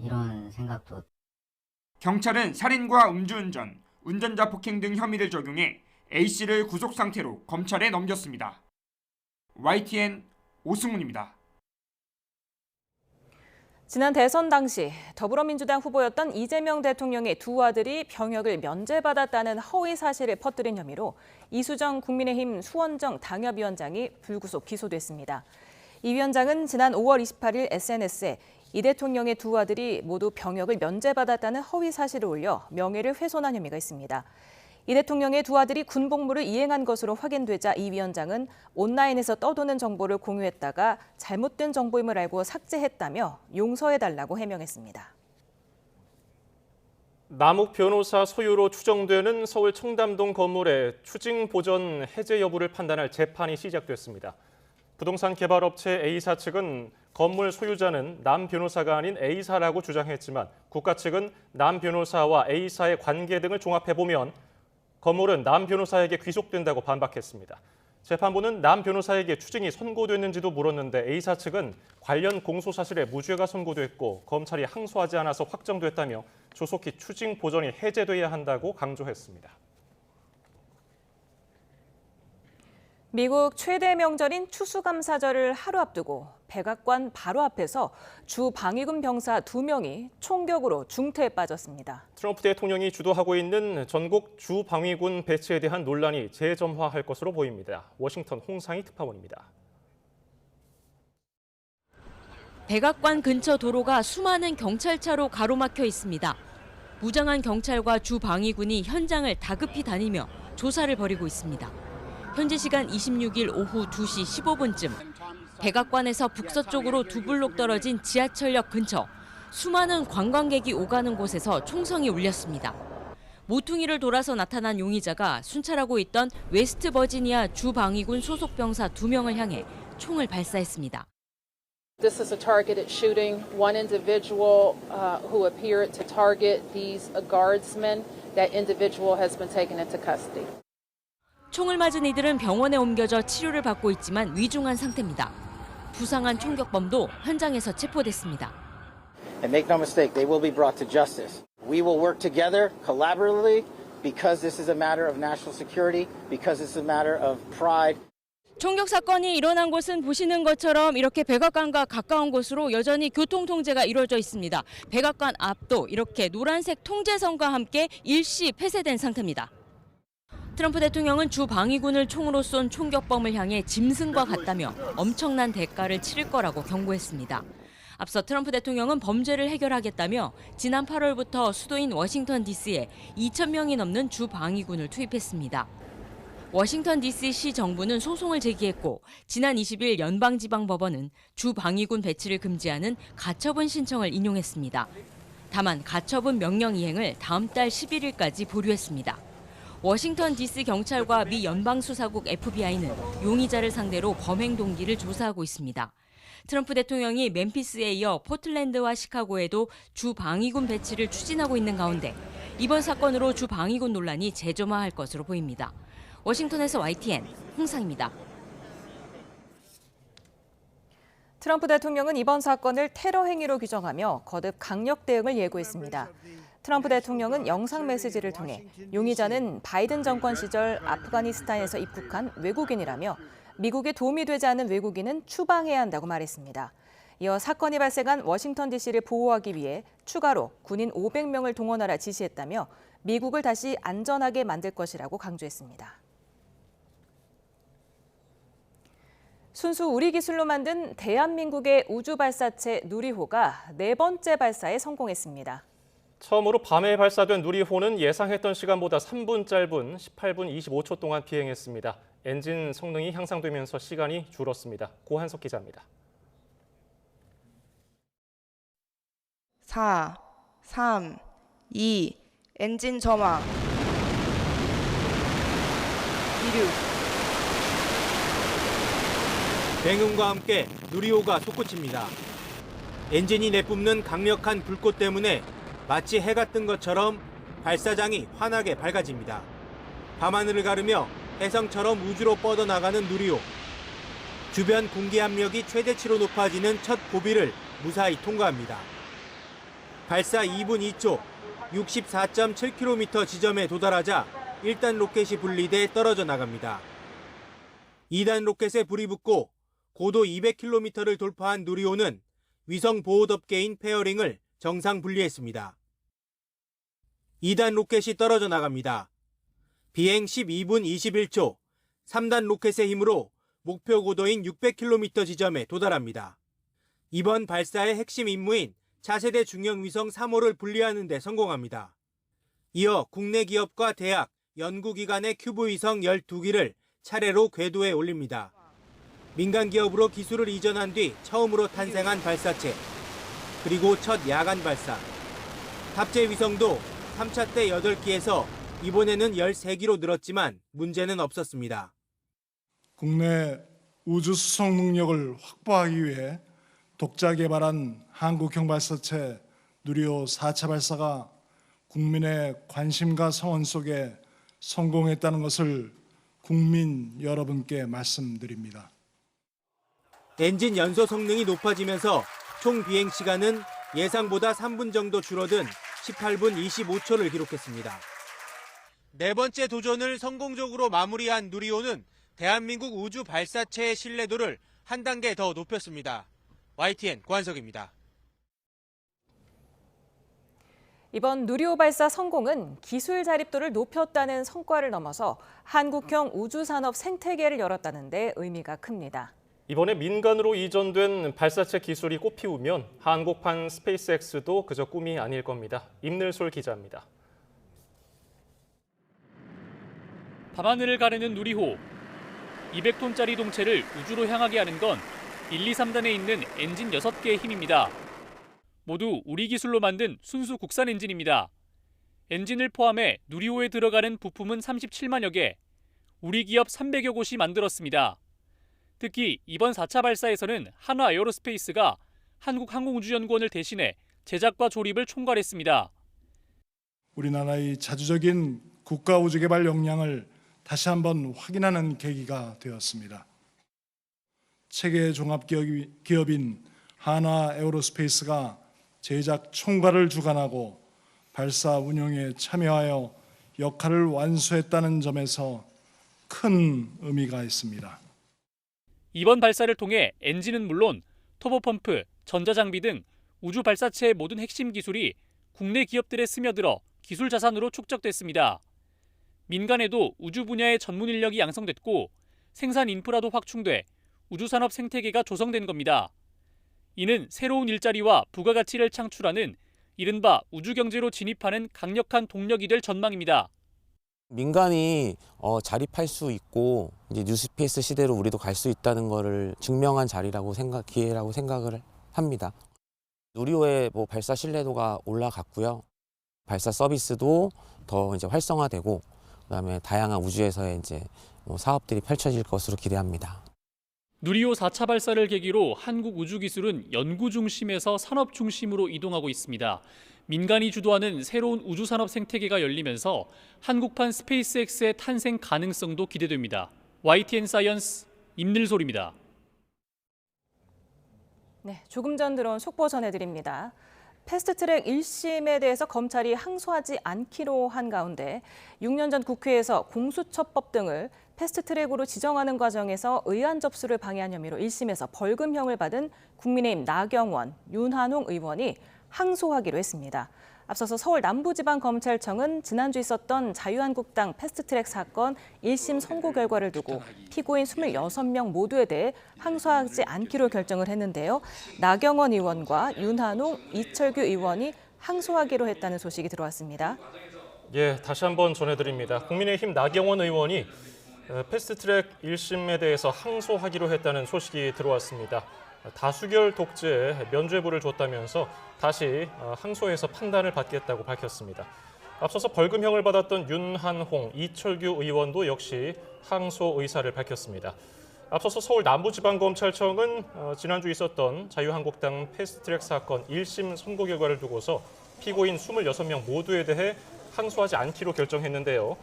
이런 생각도. 경찰은 살인과 음주운전, 운전자 폭행 등 혐의를 적용해 A씨를 구속 상태로 검찰에 넘겼습니다. YTN 오승훈입니다. 지난 대선 당시 더불어민주당 후보였던 이재명 대통령의 두 아들이 병역을 면제받았다는 허위 사실을 퍼뜨린 혐의로 이수정 국민의힘 수원정 당협위원장이 불구속 기소됐습니다. 이 위원장은 지난 5월 28일 SNS에 이 대통령의 두 아들이 모두 병역을 면제받았다는 허위 사실을 올려 명예를 훼손한 혐의가 있습니다. 이 대통령의 두 아들이 군복무를 이행한 것으로 확인되자 이 위원장은 온라인에서 떠도는 정보를 공유했다가 잘못된 정보임을 알고 삭제했다며 용서해달라고 해명했습니다. 남욱 변호사 소유로 추정되는 서울 청담동 건물의 추징 보전 해제 여부를 판단할 재판이 시작됐습니다. 부동산 개발업체 A사 측은 건물 소유자는 남 변호사가 아닌 A사라고 주장했지만 국가 측은 남 변호사와 A사의 관계 등을 종합해보면 건물은 남 변호사에게 귀속된다고 반박했습니다. 재판부는 남 변호사에게 추징이 선고됐는지도 물었는데 A사 측은 관련 공소 사실에 무죄가 선고됐고 검찰이 항소하지 않아서 확정됐다며 조속히 추징 보전이 해제돼야 한다고 강조했습니다. 미국 최대 명절인 추수감사절을 하루 앞두고 백악관 바로 앞에서 주 방위군 병사 2명이 총격으로 중태에 빠졌습니다. 트럼프 대통령이 주도하고 있는 전국 주 방위군 배치에 대한 논란이 재점화할 것으로 보입니다. 워싱턴 홍상희 특파원입니다. 백악관 근처 도로가 수많은 경찰차로 가로막혀 있습니다. 무장한 경찰과 주 방위군이 현장을 다급히 다니며 조사를 벌이고 있습니다. 현지 시간 26일 오후 2시 15분쯤 백악관에서 북서쪽으로 2블록 떨어진 지하철역 근처 수많은 관광객이 오가는 곳에서 총성이 울렸습니다. 모퉁이를 돌아서 나타난 용의자가 순찰하고 있던 웨스트 버지니아 주 방위군 소속 병사 2명을 향해 총을 발사했습니다. This is a targeted shooting. One individual who appeared to target these guardsmen, that individual has been taken into custody. 총을 맞은 이들은 병원에 옮겨져 치료를 받고 있지만 위중한 상태입니다. 부상한 총격범도 현장에서 체포됐습니다. And make no mistake, they will be brought to justice. We will work together collaboratively because this is a matter of national security, because it's a matter of pride. 총격 사건이 일어난 곳은 보시는 것처럼 이렇게 백악관과 가까운 곳으로 여전히 교통 통제가 이루어져 있습니다. 백악관 앞도 이렇게 노란색 통제선과 함께 일시 폐쇄된 상태입니다. 트럼프 대통령은 주 방위군을 총으로 쏜 총격범을 향해 짐승과 같다며 엄청난 대가를 치를 거라고 경고했습니다. 앞서 트럼프 대통령은 범죄를 해결하겠다며 지난 8월부터 수도인 워싱턴 DC에 2,000명이 넘는 주 방위군을 투입했습니다. 워싱턴 DC 시 정부는 소송을 제기했고 지난 20일 연방지방법원은 주 방위군 배치를 금지하는 가처분 신청을 인용했습니다. 다만 가처분 명령 이행을 다음 달 11일까지 보류했습니다. 워싱턴 DC 경찰과 미 연방수사국 FBI는 용의자를 상대로 범행 동기를 조사하고 있습니다. 트럼프 대통령이 멤피스에 이어 포틀랜드와 시카고에도 주 방위군 배치를 추진하고 있는 가운데 이번 사건으로 주 방위군 논란이 재점화할 것으로 보입니다. 워싱턴에서 YTN 홍상입니다. 트럼프 대통령은 이번 사건을 테러 행위로 규정하며 거듭 강력 대응을 예고했습니다. 트럼프 대통령은 영상 메시지를 통해 용의자는 바이든 정권 시절 아프가니스탄에서 입국한 외국인이라며 미국에 도움이 되지 않는 외국인은 추방해야 한다고 말했습니다. 이어 사건이 발생한 워싱턴 DC를 보호하기 위해 추가로 군인 500명을 동원하라 지시했다며 미국을 다시 안전하게 만들 것이라고 강조했습니다. 순수 우리 기술로 만든 대한민국의 우주 발사체 누리호가 4번째 발사에 성공했습니다. 처음으로 밤에 발사된 누리호는 예상했던 시간보다 3분 짧은 18분 25초 동안 비행했습니다. 엔진 성능이 향상되면서 시간이 줄었습니다. 고한석 기자입니다. 4, 3, 2, 엔진 점화. 이륙. 맹음과 함께 누리호가 솟구칩니다. 엔진이 내뿜는 강력한 불꽃 때문에 마치 해가 뜬 것처럼 발사장이 환하게 밝아집니다. 밤하늘을 가르며 혜성처럼 우주로 뻗어나가는 누리호. 주변 공기 압력이 최대치로 높아지는 첫 고비를 무사히 통과합니다. 발사 2분 2초, 64.7km 지점에 도달하자 1단 로켓이 분리돼 떨어져 나갑니다. 2단 로켓에 불이 붙고 고도 200km를 돌파한 누리호는 위성 보호덮개인 페어링을 정상 분리했습니다. 2단 로켓이 떨어져 나갑니다. 비행 12분 21초, 3단 로켓의 힘으로 목표 고도인 600km 지점에 도달합니다. 이번 발사의 핵심 임무인 차세대 중형 위성 3호를 분리하는 데 성공합니다. 이어 국내 기업과 대학, 연구기관의 큐브 위성 12기를 차례로 궤도에 올립니다. 민간 기업으로 기술을 이전한 뒤 처음으로 탄생한 발사체, 그리고 첫 야간 발사. 탑재 위성도 3차 때 8기에서 이번에는 13기로 늘었지만 문제는 없었습니다. 국내 우주 수송 능력을 확보하기 위해 독자 개발한 한국형 발사체 누리호 4차 발사가 국민의 관심과 성원 속에 성공했다는 것을 국민 여러분께 말씀드립니다. 엔진 연소 성능이 높아지면서 총 비행 시간은 예상보다 3분 정도 줄어든 18분 25초를 기록했습니다. 네 번째 도전을 성공적으로 마무리한 누리호는 대한민국 우주 발사체의 신뢰도를 한 단계 더 높였습니다. YTN 고한석입니다. 이번 누리호 발사 성공은 기술 자립도를 높였다는 성과를 넘어서 한국형 우주산업 생태계를 열었다는 데 의미가 큽니다. 이번에 민간으로 이전된 발사체 기술이 꽃피우면 한국판 스페이스X도 그저 꿈이 아닐 겁니다. 임늘솔 기자입니다. 밤하늘을 가르는 누리호. 200톤짜리 동체를 우주로 향하게 하는 건 1, 2, 3단에 있는 엔진 6개의 힘입니다. 모두 우리 기술로 만든 순수 국산 엔진입니다. 엔진을 포함해 누리호에 들어가는 부품은 37만여 개, 우리 기업 300여 곳이 만들었습니다. 특히 이번 4차 발사에서는 한화 에어로스페이스가 한국항공우주연구원을 대신해 제작과 조립을 총괄했습니다. 우리나라의 자주적인 국가 우주 개발 역량을 다시 한번 확인하는 계기가 되었습니다. 체계 종합 기업인 한화 에어로스페이스가 제작 총괄을 주관하고 발사 운영에 참여하여 역할을 완수했다는 점에서 큰 의미가 있습니다. 이번 발사를 통해 엔진은 물론 터보펌프, 전자장비 등 우주 발사체의 모든 핵심 기술이 국내 기업들에 스며들어 기술 자산으로 축적됐습니다. 민간에도 우주 분야의 전문 인력이 양성됐고 생산 인프라도 확충돼 우주산업 생태계가 조성된 겁니다. 이는 새로운 일자리와 부가가치를 창출하는 이른바 우주경제로 진입하는 강력한 동력이 될 전망입니다. 민간이 자립할 수 있고 이제 뉴스페이스 시대로 우리도 갈 수 있다는 것을 증명한 기회라고 생각을 합니다. 누리호의 발사 신뢰도가 올라갔고요. 발사 서비스도 더 이제 활성화되고 그다음에 다양한 우주에서의 이제 사업들이 펼쳐질 것으로 기대합니다. 누리호 4차 발사를 계기로 한국 우주기술은 연구 중심에서 산업 중심으로 이동하고 있습니다. 민간이 주도하는 새로운 우주산업 생태계가 열리면서 한국판 스페이스X의 탄생 가능성도 기대됩니다. YTN 사이언스 임늘솔입니다. 네, 조금 전 들어온 속보 전해드립니다. 패스트트랙 1심에 대해서 검찰이 항소하지 않기로 한 가운데 6년 전 국회에서 공수처법 등을 패스트트랙으로 지정하는 과정에서 의안 접수를 방해한 혐의로 1심에서 벌금형을 받은 국민의힘 나경원, 윤한홍 의원이 항소하기로 했습니다. 앞서서 서울 남부지방검찰청은 지난주 있었던 자유한국당 패스트트랙 사건 1심 선고 결과를 두고 피고인 26명 모두에 대해 항소하지 않기로 결정을 했는데요. 나경원 의원과 윤한홍, 이철규 의원이 항소하기로 했다는 소식이 들어왔습니다. 예, 다시 한번 전해드립니다. 국민의힘 나경원 의원이 패스트트랙 1심에 대해서 항소하기로 했다는 소식이 들어왔습니다. 다수결 독재에 면죄부를 줬다면서 다시 항소해서 판단을 받겠다고 밝혔습니다. 앞서서 벌금형을 받았던 윤한홍, 이철규 의원도 역시 항소 의사를 밝혔습니다. 앞서서 서울 남부지방검찰청은 지난주 있었던 자유한국당 패스트트랙 사건 1심 선고 결과를 두고서 피고인 26명 모두에 대해 항소하지 않기로 결정했는데요.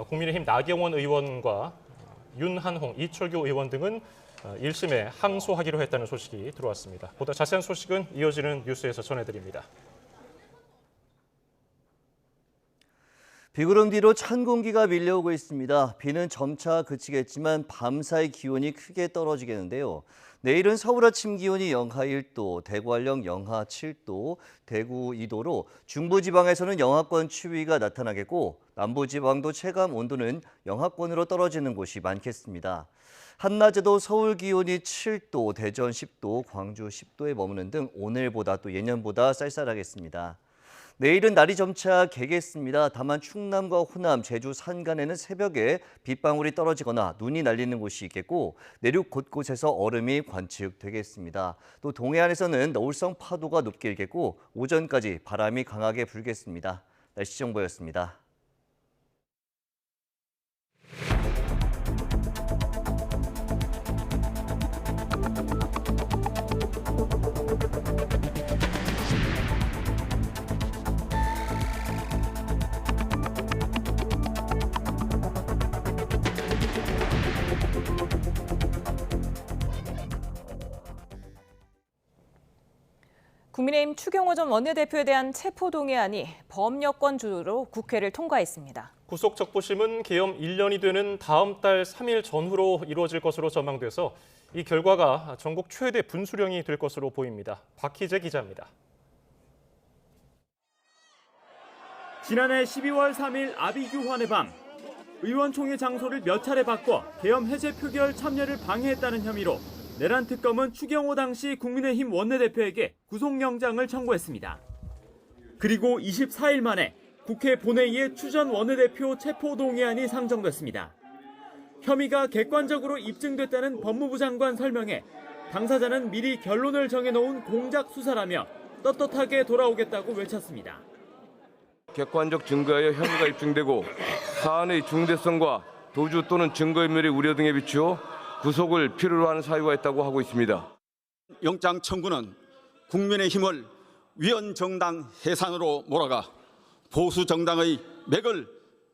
국민의힘 나경원 의원과 윤한홍, 이철규 의원 등은 1심에 항소하기로 했다는 소식이 들어왔습니다. 보다 자세한 소식은 이어지는 뉴스에서 전해드립니다. 비구름 뒤로 찬 공기가 밀려오고 있습니다. 비는 점차 그치겠지만 밤사이 기온이 크게 떨어지겠는데요. 내일은 서울 아침 기온이 영하 1도, 대구 한령 영하 7도, 대구 2도로 중부지방에서는 영하권 추위가 나타나겠고 남부지방도 체감 온도는 영하권으로 떨어지는 곳이 많겠습니다. 한낮에도 서울 기온이 7도, 대전 10도, 광주 10도에 머무는 등 오늘보다 또 예년보다 쌀쌀하겠습니다. 내일은 날이 점차 개겠습니다. 다만 충남과 호남, 제주 산간에는 새벽에 빗방울이 떨어지거나 눈이 날리는 곳이 있겠고 내륙 곳곳에서 얼음이 관측되겠습니다. 또 동해안에서는 너울성 파도가 높게 일겠고 오전까지 바람이 강하게 불겠습니다. 날씨 정보였습니다. 국민의힘 추경호 전 원내대표에 대한 체포동의안이 범여권 주로 국회를 통과했습니다. 구속적부심은 계엄 1년이 되는 다음 달 3일 전후로 이루어질 것으로 전망돼서 이 결과가 전국 최대 분수령이 될 것으로 보입니다. 박희재 기자입니다. 지난해 12월 3일 아비규환의 밤, 의원총회 장소를 몇 차례 바꿔 계엄 해제 표결 참여를 방해했다는 혐의로 내란 특검은 추경호 당시 국민의힘 원내대표에게 구속영장을 청구했습니다. 그리고 24일 만에 국회 본회의에 추 전 원내대표 체포동의안이 상정됐습니다. 혐의가 객관적으로 입증됐다는 법무부 장관 설명에 당사자는 미리 결론을 정해놓은 공작 수사라며 떳떳하게 돌아오겠다고 외쳤습니다. 객관적 증거에 혐의가 입증되고 사안의 중대성과 도주 또는 증거인멸의 우려 등에 비추어 구속을 필요로 하는 사유가 있다고 하고 있습니다. 영장 청구는 국민의힘을 위헌정당 해산으로 몰아가 보수정당의 맥을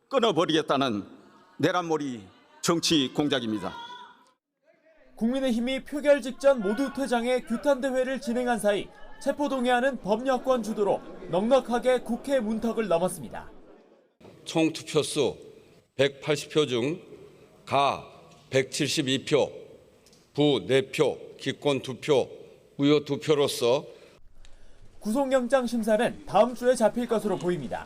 끊어버리겠다는 내란몰이 정치 공작입니다. 국민의힘이 표결 직전 모두 퇴장해 규탄대회를 진행한 사이 체포동의안은 법여권 주도로 넉넉하게 국회 문턱을 넘었습니다. 총 투표수 180표 중 가 172표, 부 4표, 기권 2표, 무효 2표로서 구속영장 심사는 다음 주에 잡힐 것으로 보입니다.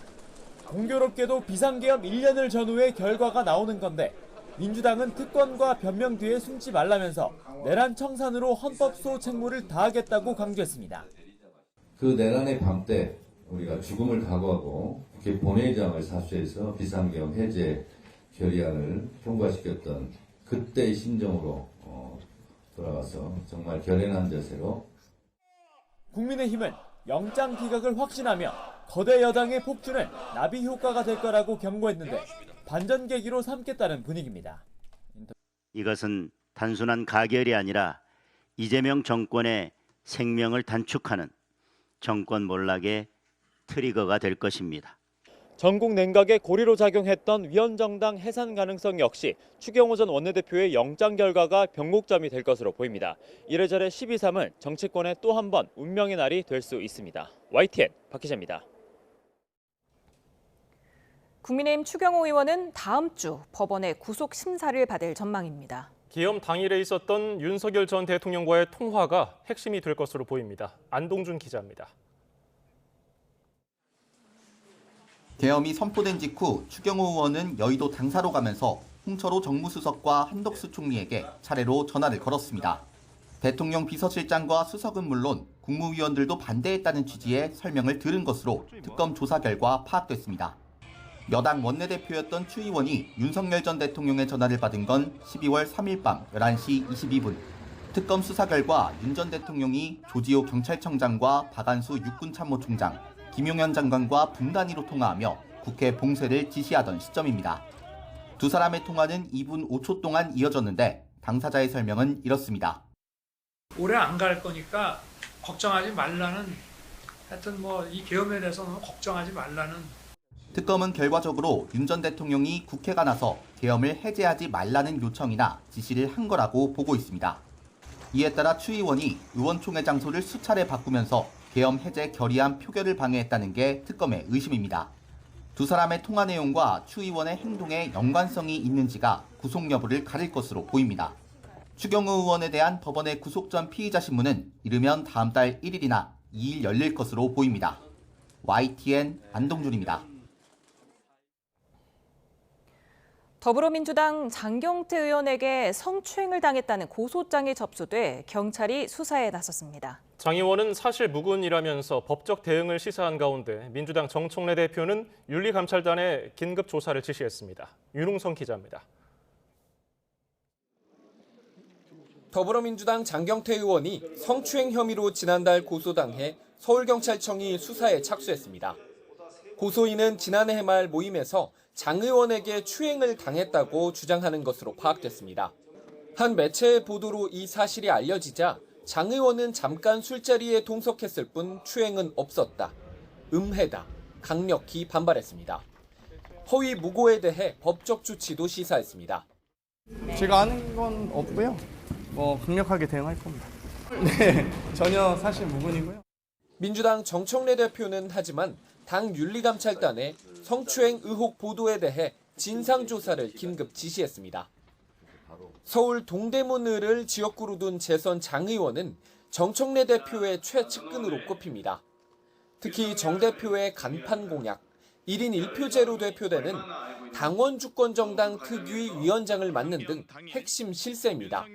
공교롭게도 비상계엄 1년을 전후에 결과가 나오는 건데 민주당은 특권과 변명 뒤에 숨지 말라면서 내란 청산으로 헌법소 책무를 다하겠다고 강조했습니다. 그 내란의 밤 때 우리가 죽음을 각오하고 국회 본회의장을 사수해서 비상계엄 해제 결의안을 통과시켰던 그때의 심정으로 돌아가서 정말 결연한 자세로 국민의힘은 영장 기각을 확신하며 거대 여당의 폭주는 나비 효과가 될 거라고 경고했는데 반전 계기로 삼겠다는 분위기입니다. 이것은 단순한 가결이 아니라 이재명 정권의 생명을 단축하는 정권 몰락의 트리거가 될 것입니다. 전국 냉각에 고리로 작용했던 위헌정당 해산 가능성 역시 추경호 전 원내대표의 영장 결과가 변곡점이 될 것으로 보입니다. 이래저래 12.3은 정치권의 또 한 번 운명의 날이 될 수 있습니다. YTN 박 기자입니다. 국민의힘 추경호 의원은 다음 주 법원의 구속 심사를 받을 전망입니다. 계엄 당일에 있었던 윤석열 전 대통령과의 통화가 핵심이 될 것으로 보입니다. 안동준 기자입니다. 계엄이 선포된 직후 추경호 의원은 여의도 당사로 가면서 홍철호 정무수석과 한덕수 총리에게 차례로 전화를 걸었습니다. 대통령 비서실장과 수석은 물론 국무위원들도 반대했다는 취지의 설명을 들은 것으로 특검 조사 결과 파악됐습니다. 여당 원내대표였던 추 의원이 윤석열 전 대통령의 전화를 받은 건 12월 3일 밤 11시 22분. 특검 수사 결과 윤 전 대통령이 조지호 경찰청장과 박안수 육군참모총장, 김용현 장관과 분단위로 통화하며 국회 봉쇄를 지시하던 시점입니다. 두 사람의 통화는 2분 5초 동안 이어졌는데 당사자의 설명은 이렇습니다. 오래 안 갈 거니까 걱정하지 말라는, 하여튼 이 계엄에 대해서는 걱정하지 말라는. 특검은 결과적으로 윤 전 대통령이 국회가 나서 계엄을 해제하지 말라는 요청이나 지시를 한 거라고 보고 있습니다. 이에 따라 추 의원이 의원총회 장소를 수차례 바꾸면서 계엄 해제 결의안 표결을 방해했다는 게 특검의 의심입니다. 두 사람의 통화 내용과 추 의원의 행동에 연관성이 있는지가 구속 여부를 가릴 것으로 보입니다. 추경호 의원에 대한 법원의 구속 전 피의자 신문은 이르면 다음 달 1일이나 2일 열릴 것으로 보입니다. YTN 안동준입니다. 더불어민주당 장경태 의원에게 성추행을 당했다는 고소장이 접수돼 경찰이 수사에 나섰습니다. 장 의원은 사실 무근이라면서 법적 대응을 시사한 가운데 민주당 정청래 대표는 윤리감찰단에 긴급 조사를 지시했습니다. 윤웅성 기자입니다. 더불어민주당 장경태 의원이 성추행 혐의로 지난달 고소당해 서울경찰청이 수사에 착수했습니다. 고소인은 지난해 말 모임에서 장 의원에게 추행을 당했다고 주장하는 것으로 파악됐습니다. 한 매체의 보도로 이 사실이 알려지자 장 의원은 잠깐 술자리에 동석했을 뿐 추행은 없었다. 음해다. 강력히 반발했습니다. 허위 무고에 대해 법적 조치도 시사했습니다. 제가 아는 건 없고요. 강력하게 대응할 겁니다. 네, 전혀 사실 무근이고요. 민주당 정청래 대표는 하지만 당 윤리감찰단에 성추행 의혹 보도에 대해 진상조사를 긴급 지시했습니다. 서울 동대문을을 지역구로 둔 재선 장 의원은 정청래 대표의 최측근으로 꼽힙니다. 특히 정 대표의 간판 공약, 1인 1표제로 대표되는 당원 주권 정당 특위 위원장을 맡는 등 핵심 실세입니다.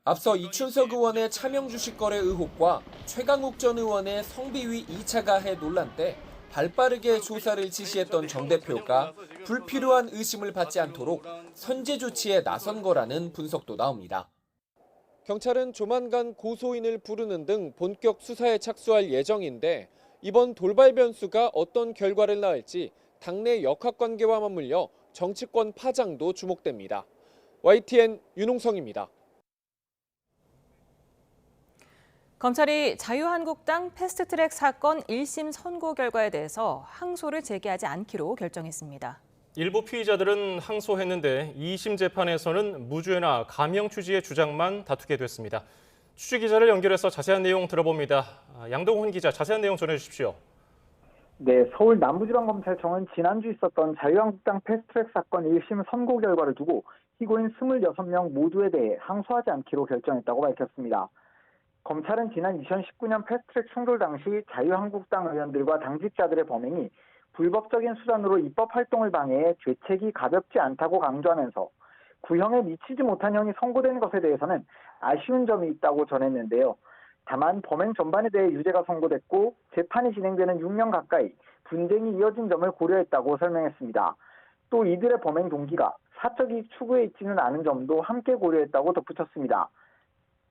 앞서 이춘석 의원의 차명 주식 거래 의혹과 최강욱 전 의원의 성비위 2차 가해 논란 때 발빠르게 조사를 지시했던 정 대표가 불필요한 의심을 받지 않도록 선제 조치에 나선 거라는 분석도 나옵니다. 경찰은 조만간 고소인을 부르는 등 본격 수사에 착수할 예정인데 이번 돌발 변수가 어떤 결과를 낳을지 당내 역학관계와 맞물려 정치권 파장도 주목됩니다. YTN 윤홍성입니다. 검찰이 자유한국당 패스트트랙 사건 1심 선고 결과에 대해서 항소를 제기하지 않기로 결정했습니다. 일부 피의자들은 항소했는데 2심 재판에서는 무죄나 감형 취지의 주장만 다투게 됐습니다. 취재 기자를 연결해서 자세한 내용 들어봅니다. 양동훈 기자, 자세한 내용 전해주십시오. 네, 서울 남부지방검찰청은 지난주 있었던 자유한국당 패스트트랙 사건 1심 선고 결과를 두고 피고인 26명 모두에 대해 항소하지 않기로 결정했다고 밝혔습니다. 검찰은 지난 2019년 패스트트랙 충돌 당시 자유한국당 의원들과 당직자들의 범행이 불법적인 수단으로 입법 활동을 방해해 죄책이 가볍지 않다고 강조하면서 구형에 미치지 못한 형이 선고된 것에 대해서는 아쉬운 점이 있다고 전했는데요. 다만 범행 전반에 대해 유죄가 선고됐고 재판이 진행되는 6년 가까이 분쟁이 이어진 점을 고려했다고 설명했습니다. 또 이들의 범행 동기가 사적 이익 추구에 있지는 않은 점도 함께 고려했다고 덧붙였습니다.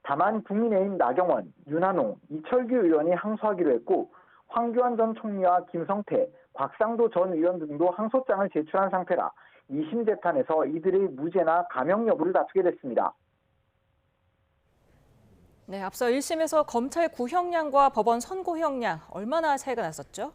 다만 국민의힘 나경원, 윤한홍, 이철규 의원이 항소하기로 했고 황교안 전 총리와 김성태, 곽상도 전 의원 등도 항소장을 제출한 상태라 2심 재판에서 이들의 무죄나 감형 여부를 다투게 됐습니다. 네, 앞서 1심에서 검찰 구형량과 법원 선고형량 얼마나 차이가 났었죠?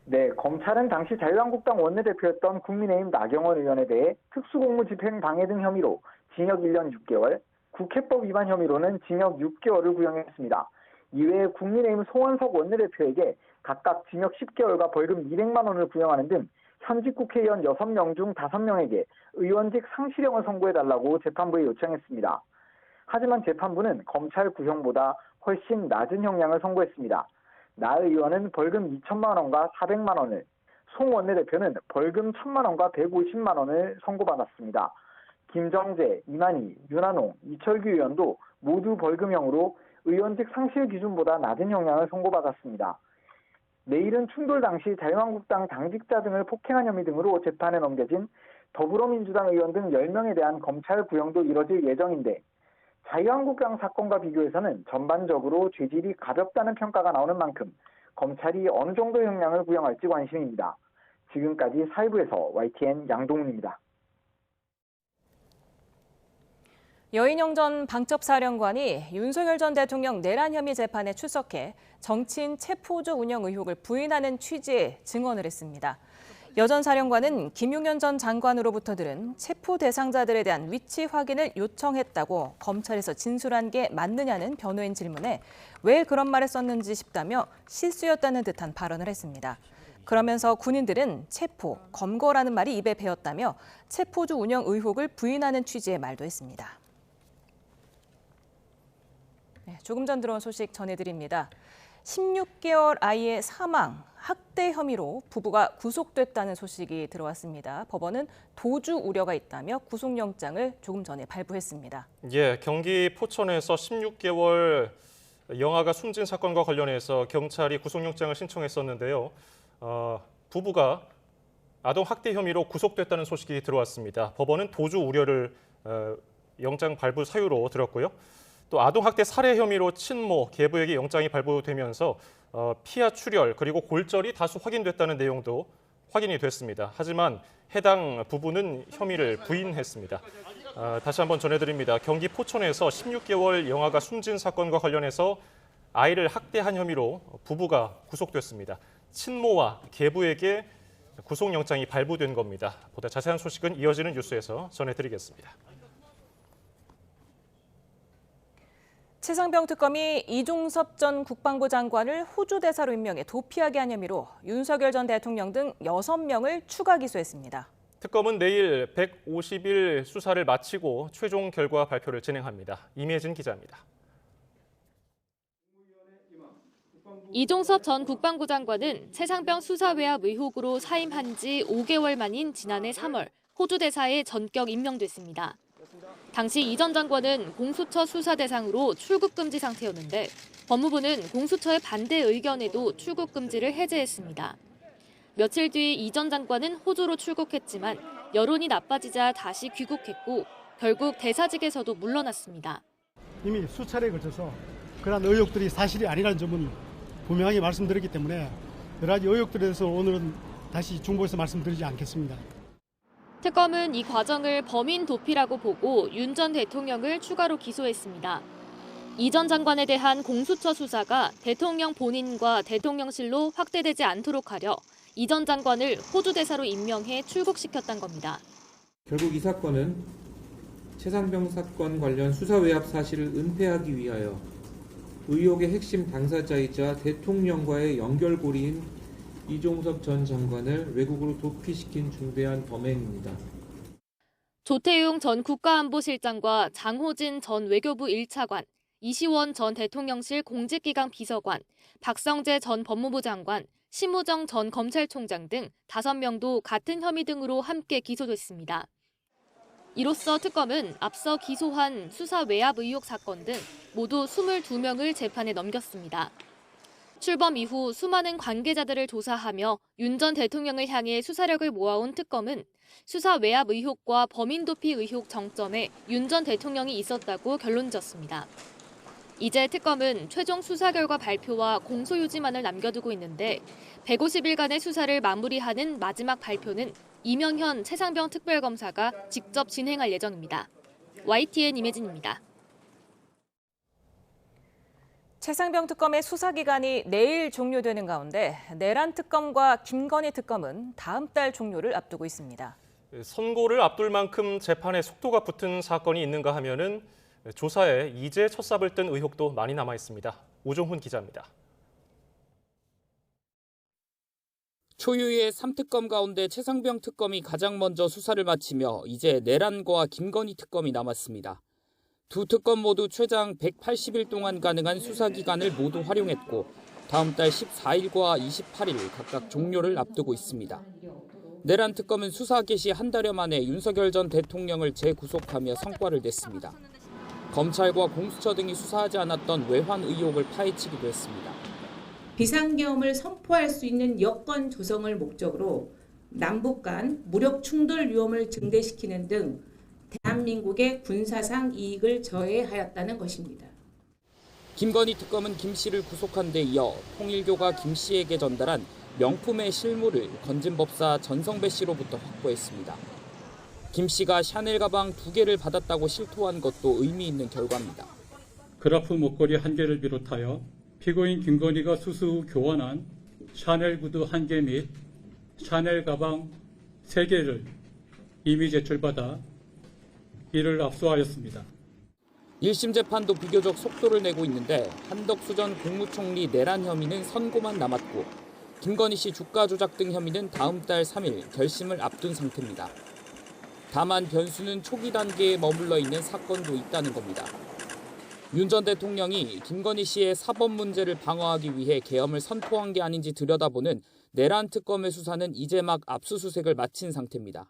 네, 검찰은 당시 자유한국당 원내대표였던 국민의힘 나경원 의원에 대해 특수공무집행 방해 등 혐의로 징역 1년 6개월, 국회법 위반 혐의로는 징역 6개월을 구형했습니다. 이외에 국민의힘 송원석 원내대표에게 각각 징역 10개월과 벌금 200만 원을 구형하는 등 현직 국회의원 6명 중 5명에게 의원직 상실형을 선고해달라고 재판부에 요청했습니다. 하지만 재판부는 검찰 구형보다 훨씬 낮은 형량을 선고했습니다. 나 의원은 벌금 2천만 원과 400만 원을, 송 원내대표는 벌금 1,000만 원과 150만 원을 선고받았습니다. 김정재, 이만희, 윤한홍, 이철규 의원도 모두 벌금형으로 의원직 상실 기준보다 낮은 형량을 선고받았습니다. 내일은 충돌 당시 자유한국당 당직자 등을 폭행한 혐의 등으로 재판에 넘겨진 더불어민주당 의원 등 10명에 대한 검찰 구형도 이뤄질 예정인데 자유한국당 사건과 비교해서는 전반적으로 죄질이 가볍다는 평가가 나오는 만큼 검찰이 어느 정도 형량을 구형할지 관심입니다. 지금까지 사회부에서 YTN 양동훈입니다. 여인영 전 방첩사령관이 윤석열 전 대통령 내란 혐의 재판에 출석해 정치인 체포조 운영 의혹을 부인하는 취지의 증언을 했습니다. 여 전 사령관은 김용현 전 장관으로부터 들은 체포 대상자들에 대한 위치 확인을 요청했다고 검찰에서 진술한 게 맞느냐는 변호인 질문에 왜 그런 말을 썼는지 싶다며 실수였다는 듯한 발언을 했습니다. 그러면서 군인들은 체포, 검거라는 말이 입에 배었다며 체포조 운영 의혹을 부인하는 취지의 말도 했습니다. 네, 조금 전 들어온 소식 전해드립니다. 16개월 아이의 사망, 학대 혐의로 부부가 구속됐다는 소식이 들어왔습니다. 법원은 도주 우려가 있다며 구속영장을 조금 전에 발부했습니다. 예, 경기 포천에서 16개월 영아가 숨진 사건과 관련해서 경찰이 구속영장을 신청했었는데요. 부부가 아동 학대 혐의로 구속됐다는 소식이 들어왔습니다. 법원은 도주 우려를 영장 발부 사유로 들었고요. 또 아동학대 살해 혐의로 친모, 계부에게 영장이 발부되면서 피하 출혈 그리고 골절이 다수 확인됐다는 내용도 확인이 됐습니다. 하지만 해당 부부는 혐의를 부인했습니다. 다시 한번 전해드립니다. 경기 포천에서 16개월 영아가 숨진 사건과 관련해서 아이를 학대한 혐의로 부부가 구속됐습니다. 친모와 계부에게 구속영장이 발부된 겁니다. 보다 자세한 소식은 이어지는 뉴스에서 전해드리겠습니다. 최상병 특검이 이종섭 전 국방부 장관을 호주 대사로 임명해 도피하게 한 혐의로 윤석열 전 대통령 등 6명을 추가 기소했습니다. 특검은 내일 150일 수사를 마치고 최종 결과 발표를 진행합니다. 임혜진 기자입니다. 이종섭 전 국방부 장관은 최상병 수사 외압 의혹으로 사임한 지 5개월 만인 지난해 3월 호주 대사에 전격 임명됐습니다. 당시 이 전 장관은 공수처 수사 대상으로 출국 금지 상태였는데 법무부는 공수처의 반대 의견에도 출국 금지를 해제했습니다. 며칠 뒤 이 전 장관은 호주로 출국했지만 여론이 나빠지자 다시 귀국했고 결국 대사직에서도 물러났습니다. 이미 수차례에 걸쳐서 그러한 의혹들이 사실이 아니라는 점은 분명하게 말씀드렸기 때문에 여러 가지 의혹들에 대해서 오늘은 다시 중보해서 말씀드리지 않겠습니다. 특검은 이 과정을 범인 도피라고 보고 윤 전 대통령을 추가로 기소했습니다. 이 전 장관에 대한 공수처 수사가 대통령 본인과 대통령실로 확대되지 않도록 하려 이 전 장관을 호주 대사로 임명해 출국시켰던 겁니다. 결국 이 사건은 최상병 사건 관련 수사 외압 사실을 은폐하기 위하여 의혹의 핵심 당사자이자 대통령과의 연결고리인 이종섭 전 장관을 외국으로 도피시킨 중대한 범행입니다. 조태용 전 국가안보실장과 장호진 전 외교부 1차관, 이시원 전 대통령실 공직기강 비서관, 박성재 전 법무부 장관, 심우정 전 검찰총장 등 5명도 같은 혐의 등으로 함께 기소됐습니다. 이로써 특검은 앞서 기소한 수사 외압 의혹 사건 등 모두 22명을 재판에 넘겼습니다. 출범 이후 수많은 관계자들을 조사하며 윤 전 대통령을 향해 수사력을 모아온 특검은 수사 외압 의혹과 범인 도피 의혹 정점에 윤 전 대통령이 있었다고 결론지었습니다. 이제 특검은 최종 수사 결과 발표와 공소유지만을 남겨두고 있는데 150일간의 수사를 마무리하는 마지막 발표는 이명현 최상병 특별검사가 직접 진행할 예정입니다. YTN 임혜진입니다. 최상병 특검의 수사 기간이 내일 종료되는 가운데 내란 특검과 김건희 특검은 다음 달 종료를 앞두고 있습니다. 선고를 앞둘 만큼 재판에 속도가 붙은 사건이 있는가 하면은 조사에 이제 첫삽을 뜬 의혹도 많이 남아 있습니다. 오종훈 기자입니다. 초유의 3특검 가운데 최상병 특검이 가장 먼저 수사를 마치며 이제 내란과 김건희 특검이 남았습니다. 두 특검 모두 최장 180일 동안 가능한 수사 기간을 모두 활용했고 다음 달 14일과 28일 각각 종료를 앞두고 있습니다. 내란 특검은 수사 개시 한 달여 만에 윤석열 전 대통령을 재구속하며 성과를 냈습니다. 검찰과 공수처 등이 수사하지 않았던 외환 의혹을 파헤치기도 했습니다. 비상계엄을 선포할 수 있는 여건 조성을 목적으로 남북 간 무력 충돌 위험을 증대시키는 등 대한민국의 군사상 이익을 저해하였다는 것입니다. 김건희 특검은 김 씨를 구속한 데 이어 통일교가 김 씨에게 전달한 명품의 실물을 건진법사 전성배 씨로부터 확보했습니다. 김 씨가 샤넬 가방 2개를 받았다고 실토한 것도 의미 있는 결과입니다. 그라프 목걸이 1개를 비롯하여 피고인 김건희가 수수 후 교환한 샤넬 구두 1개 및 샤넬 가방 3개를 이미 제출받아 이를 압수하였습니다. 1심 재판도 비교적 속도를 내고 있는데 한덕수 전 국무총리 내란 혐의는 선고만 남았고 김건희 씨 주가 조작 등 혐의는 다음 달 3일 결심을 앞둔 상태입니다. 다만 변수는 초기 단계에 머물러 있는 사건도 있다는 겁니다. 윤 전 대통령이 김건희 씨의 사법 문제를 방어하기 위해 계엄을 선포한 게 아닌지 들여다보는 내란 특검의 수사는 이제 막 압수수색을 마친 상태입니다.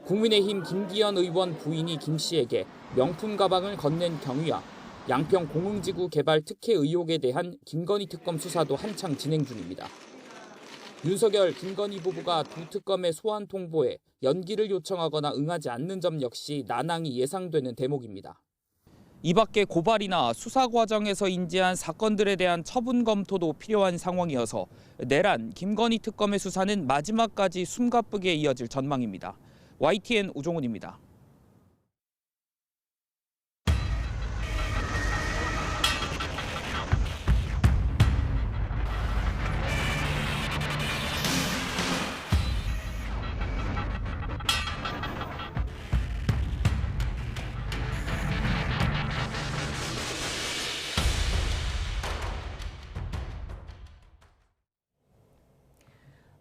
국민의힘 김기현 의원 부인이 김 씨에게 명품 가방을 건넨 경위와 양평 공흥지구 개발 특혜 의혹에 대한 김건희 특검 수사도 한창 진행 중입니다. 윤석열, 김건희 부부가 두 특검의 소환 통보에 연기를 요청하거나 응하지 않는 점 역시 난항이 예상되는 대목입니다. 이 밖에 고발이나 수사 과정에서 인지한 사건들에 대한 처분 검토도 필요한 상황이어서 내란, 김건희 특검의 수사는 마지막까지 숨가쁘게 이어질 전망입니다. YTN 오종훈입니다.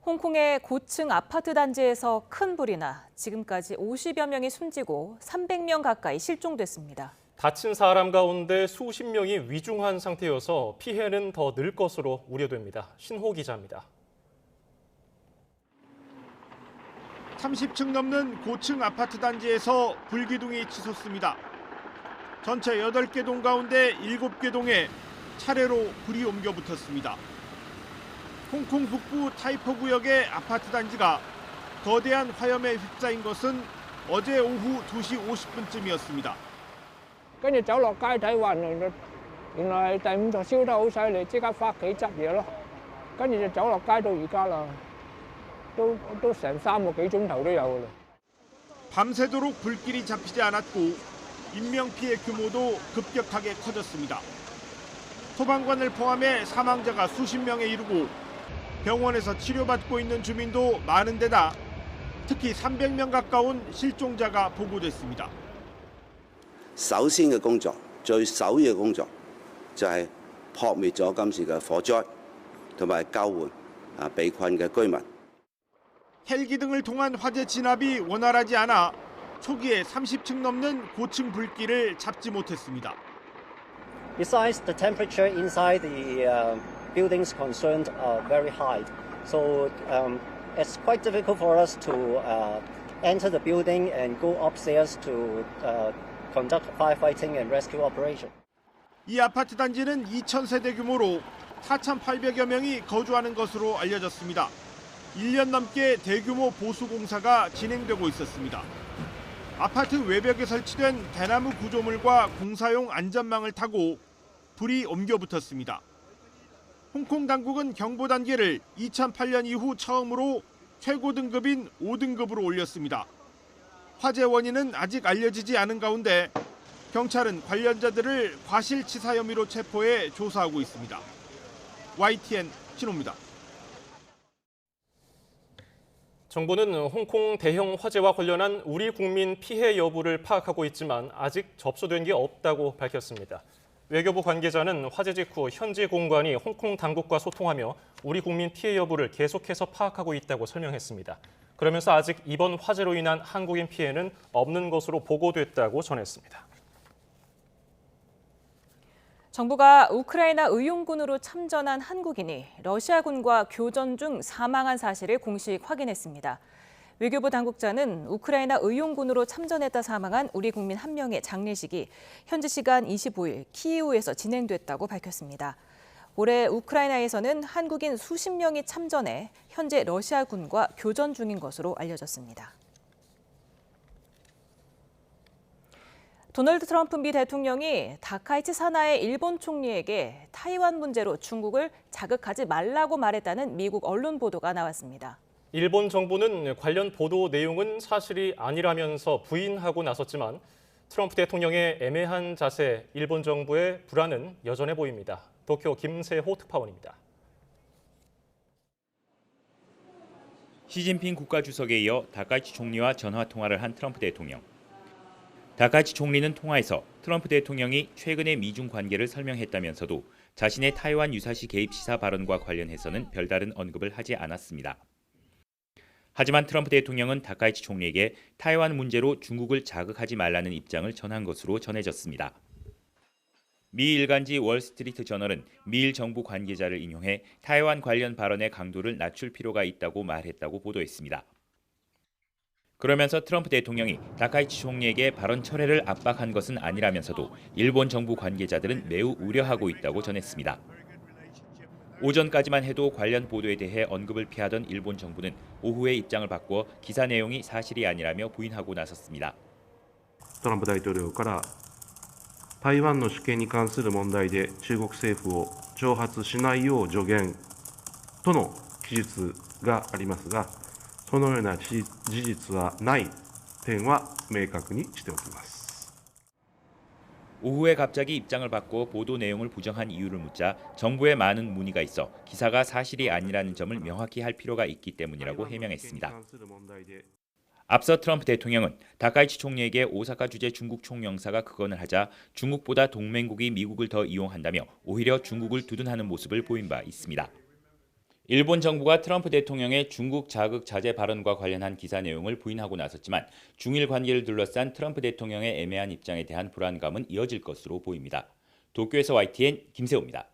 홍콩의 고층 아파트 단지에서 큰 불이 나 지금까지 50여 명이 숨지고 300명 가까이 실종됐습니다. 다친 사람 가운데 수십 명이 위중한 상태여서 피해는 더 늘 것으로 우려됩니다. 신호 기자입니다. 30층 넘는 고층 아파트 단지에서 불기둥이 치솟습니다. 전체 8개 동 가운데 7개 동에 차례로 불이 옮겨 붙었습니다. 홍콩 북부 타이포 구역의 아파트 단지가 거대한 화염에 휩싸인 것은 어제 오후 2시 50분쯤이었습니다. 跟住走落街睇話，原來第5棟燒得好犀利，即刻翻屋企執嘢咯。跟住就走落街到而家啦，都成3個幾鐘頭都有㗎啦。 밤새도록 불길이 잡히지 않았고 인명피해 규모도 급격하게 커졌습니다. 소방관을 포함해 사망자가 수십 명에 이르고 병원에서 치료받고 있는 주민도 많은 데다 특히 300명 가까운 실종자가 보고됐습니다. 首先嘅工作，最首要嘅工作就係撲滅咗今次嘅火災，同埋救援被困嘅居民。 헬기 등을 통한 화재 진압이 원활하지 않아 초기에 30층 넘는 고층 불길을 잡지 못했습니다. Besides, the temperature inside the buildings concerned are very high, so it's quite difficult for us to enter the building and go upstairs to conduct firefighting and rescue operation. 이 아파트 단지는 2,000세대 규모로 4,800여 명이 거주하는 것으로 알려졌습니다. 1년 넘게 대규모 보수 공사가 진행되고 있었습니다. 아파트 외벽에 설치된 대나무 구조물과 공사용 안전망을 타고 불이 옮겨 붙었습니다. 홍콩 당국은 경보 단계를 2008년 이후 처음으로 최고 등급인 5등급으로 올렸습니다. 화재 원인은 아직 알려지지 않은 가운데 경찰은 관련자들을 과실치사 혐의로 체포해 조사하고 있습니다. YTN 신호입니다. 정부는 홍콩 대형 화재와 관련한 우리 국민 피해 여부를 파악하고 있지만 아직 접수된 게 없다고 밝혔습니다. 외교부 관계자는 화재 직후 현지 공관이 홍콩 당국과 소통하며 우리 국민 피해 여부를 계속해서 파악하고 있다고 설명했습니다. 그러면서 아직 이번 화재로 인한 한국인 피해는 없는 것으로 보고됐다고 전했습니다. 정부가 우크라이나 의용군으로 참전한 한국인이 러시아군과 교전 중 사망한 사실을 공식 확인했습니다. 외교부 당국자는 우크라이나 의용군으로 참전했다 사망한 우리 국민 한 명의 장례식이 현지 시간 25일 키이우에서 진행됐다고 밝혔습니다. 올해 우크라이나에서는 한국인 수십 명이 참전해 현재 러시아군과 교전 중인 것으로 알려졌습니다. 도널드 트럼프 미 대통령이 다카이치 사나의 일본 총리에게 타이완 문제로 중국을 자극하지 말라고 말했다는 미국 언론 보도가 나왔습니다. 일본 정부는 관련 보도 내용은 사실이 아니라면서 부인하고 나섰지만 트럼프 대통령의 애매한 자세, 일본 정부의 불안은 여전해 보입니다. 도쿄 김세호 특파원입니다. 시진핑 국가주석에 이어 다카이치 총리와 전화 통화를 한 트럼프 대통령. 다카이치 총리는 통화에서 트럼프 대통령이 최근의 미중 관계를 설명했다면서도 자신의 타이완 유사시 개입 시사 발언과 관련해서는 별다른 언급을 하지 않았습니다. 하지만 트럼프 대통령은 다카이치 총리에게 타이완 문제로 중국을 자극하지 말라는 입장을 전한 것으로 전해졌습니다. 미 일간지 월스트리트 저널은 미일 정부 관계자를 인용해 타이완 관련 발언의 강도를 낮출 필요가 있다고 말했다고 보도했습니다. 그러면서 트럼프 대통령이 다카이치 총리에게 발언 철회를 압박한 것은 아니라면서도 일본 정부 관계자들은 매우 우려하고 있다고 전했습니다. 오전까지만 해도 관련 보도에 대해 언급을 피하던 일본 정부는 오후에 입장을 바꿔 기사 내용이 사실이 아니라며 부인하고 나섰습니다. トランプ大統領から台湾の主権に関する問題で中国政府を挑発しないよう助言との記述がありますが、そのような事実はない点は明確にしておきます。 오후에 갑자기 입장을 바꿔 보도 내용을 부정한 이유를 묻자 정부에 많은 문의가 있어 기사가 사실이 아니라는 점을 명확히 할 필요가 있기 때문이라고 해명했습니다. 앞서 트럼프 대통령은 다카이치 총리에게 오사카 주재 중국 총영사가 극언을 하자 중국보다 동맹국이 미국을 더 이용한다며 오히려 중국을 두둔하는 모습을 보인 바 있습니다. 일본 정부가 트럼프 대통령의 중국 자극 자제 발언과 관련한 기사 내용을 부인하고 나섰지만 중일 관계를 둘러싼 트럼프 대통령의 애매한 입장에 대한 불안감은 이어질 것으로 보입니다. 도쿄에서 YTN 김세호입니다.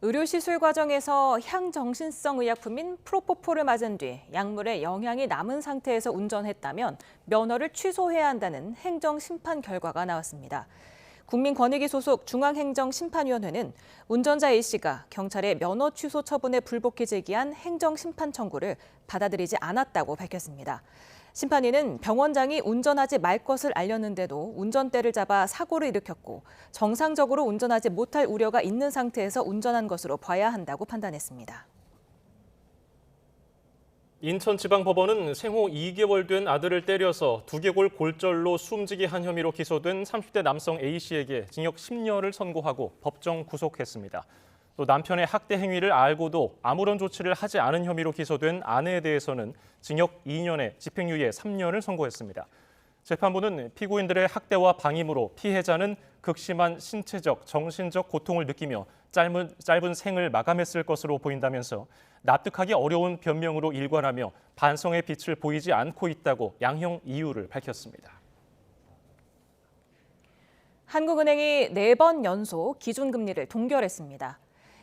의료시술 과정에서 향정신성 의약품인 프로포폴을 맞은 뒤 약물의 영향이 남은 상태에서 운전했다면 면허를 취소해야 한다는 행정심판 결과가 나왔습니다. 국민권익위 소속 중앙행정심판위원회는 운전자 A씨가 경찰의 면허 취소 처분에 불복해 제기한 행정심판 청구를 받아들이지 않았다고 밝혔습니다. 심판위는 병원장이 운전하지 말 것을 알렸는데도 운전대를 잡아 사고를 일으켰고 정상적으로 운전하지 못할 우려가 있는 상태에서 운전한 것으로 봐야 한다고 판단했습니다. 인천지방법원은 생후 2개월 된 아들을 때려서 두개골 골절로 숨지게 한 혐의로 기소된 30대 남성 A씨에게 징역 10년을 선고하고 법정 구속했습니다. 또 남편의 학대 행위를 알고도 아무런 조치를 하지 않은 혐의로 기소된 아내에 대해서는 징역 2년에 집행유예 3년을 선고했습니다. 재판부는 피고인들의 학대와 방임으로 피해자는 극심한 신체적, 정신적 고통을 느끼며 짧은 생을 마감했을 것으로 보인다면서 납득하기 어려운 변명으로 일관하며 반성의 빛을 보이지 않고 있다고 양형 이유를 밝혔습니다. 한국은행이 4번 연속 기준금리를 동결했습니다.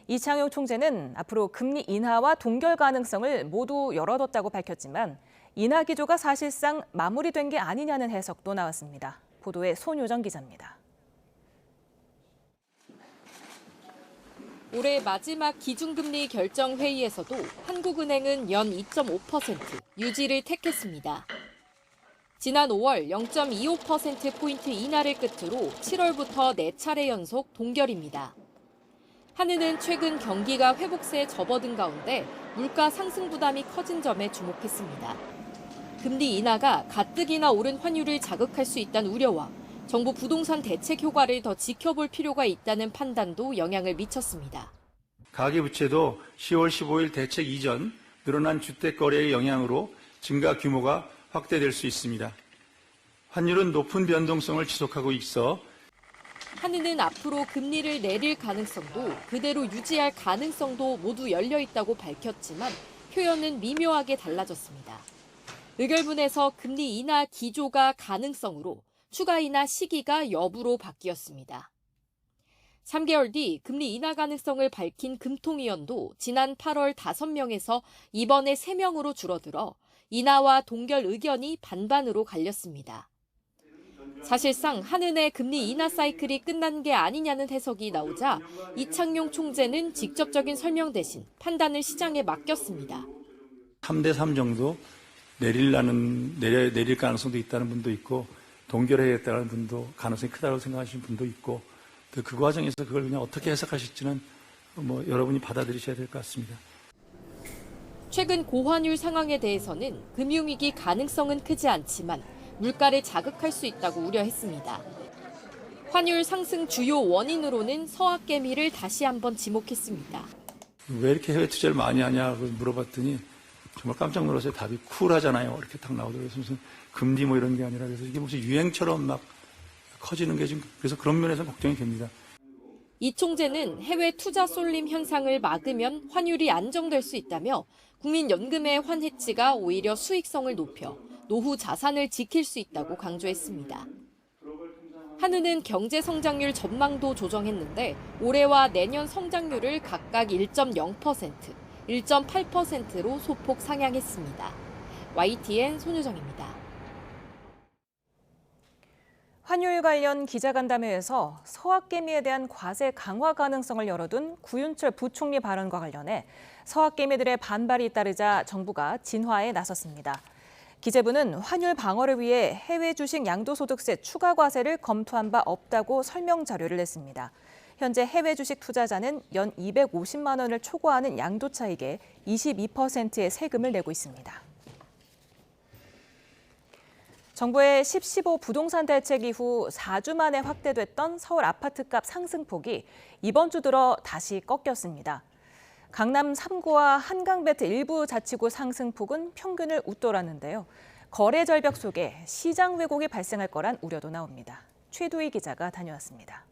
이창용 총재는 앞으로 금리 인하와 동결 가능성을 모두 열어뒀다고 밝혔지만 인하 기조가 사실상 마무리된 게 아니냐는 해석도 나왔습니다. 보도에 손효정 기자입니다. 올해 마지막 기준금리 결정 회의에서도 한국은행은 연 2.5% 유지를 택했습니다. 지난 5월 0.25%포인트 인하를 끝으로 7월부터 4차례 연속 동결입니다. 한은은 최근 경기가 회복세에 접어든 가운데 물가 상승 부담이 커진 점에 주목했습니다. 금리 인하가 가뜩이나 오른 환율을 자극할 수 있다는 우려와 정부 부동산 대책 효과를 더 지켜볼 필요가 있다는 판단도 영향을 미쳤습니다. 가계부채도 10월 15일 대책 이전 늘어난 주택 거래의 영향으로 증가 규모가 확대될 수 있습니다. 환율은 높은 변동성을 지속하고 있어 한은은 앞으로 금리를 내릴 가능성도 그대로 유지할 가능성도 모두 열려 있다고 밝혔지만 표현은 미묘하게 달라졌습니다. 의결문에서 금리 인하 기조가 가능성으로 추가 인하 시기가 여부로 바뀌었습니다. 3개월 뒤 금리 인하 가능성을 밝힌 금통위원도 지난 8월 5명에서 이번에 3명으로 줄어들어 인하와 동결 의견이 반반으로 갈렸습니다. 사실상 한은의 금리 인하 사이클이 끝난 게 아니냐는 해석이 나오자 이창용 총재는 직접적인 설명 대신 판단을 시장에 맡겼습니다. 3대3 정도 내릴 가능성도 있다는 분도 있고 동결해야겠다는 분도 가능성이 크다고 생각하시는 분도 있고 그 과정에서 그걸 그냥 어떻게 해석하실지는 여러분이 받아들이셔야 될 것 같습니다. 최근 고환율 상황에 대해서는 금융위기 가능성은 크지 않지만 물가를 자극할 수 있다고 우려했습니다. 환율 상승 주요 원인으로는 서학개미를 다시 한번 지목했습니다. 왜 이렇게 해외 투자를 많이 하냐고 물어봤더니 정말 깜짝 놀라서 답이 쿨하잖아요. 이렇게 딱 나오더라고요. 무슨 금리 이런 게 아니라 그래서 이게 무슨 유행처럼 막 커지는 게 지금 그래서 그런 면에서 걱정이 됩니다. 이 총재는 해외 투자 쏠림 현상을 막으면 환율이 안정될 수 있다며 국민연금의 환해치가 오히려 수익성을 높여 노후 자산을 지킬 수 있다고 강조했습니다. 한은은 경제 성장률 전망도 조정했는데 올해와 내년 성장률을 각각 1.0%, 1.8%로 소폭 상향했습니다. YTN 손유정입니다. 환율 관련 기자간담회에서 서학개미에 대한 과세 강화 가능성을 열어둔 구윤철 부총리 발언과 관련해 서학개미들의 반발이 따르자 정부가 진화에 나섰습니다. 기재부는 환율 방어를 위해 해외 주식 양도소득세 추가 과세를 검토한 바 없다고 설명 자료를 냈습니다. 현재 해외 주식 투자자는 연 250만 원을 초과하는 양도 차익에 22%의 세금을 내고 있습니다. 정부의 10.15 부동산 대책 이후 4주 만에 확대됐던 서울 아파트값 상승폭이 이번 주 들어 다시 꺾였습니다. 강남 3구와 한강벨트 일부 자치구 상승폭은 평균을 웃돌았는데요. 거래 절벽 속에 시장 왜곡이 발생할 거란 우려도 나옵니다. 최두희 기자가 다녀왔습니다.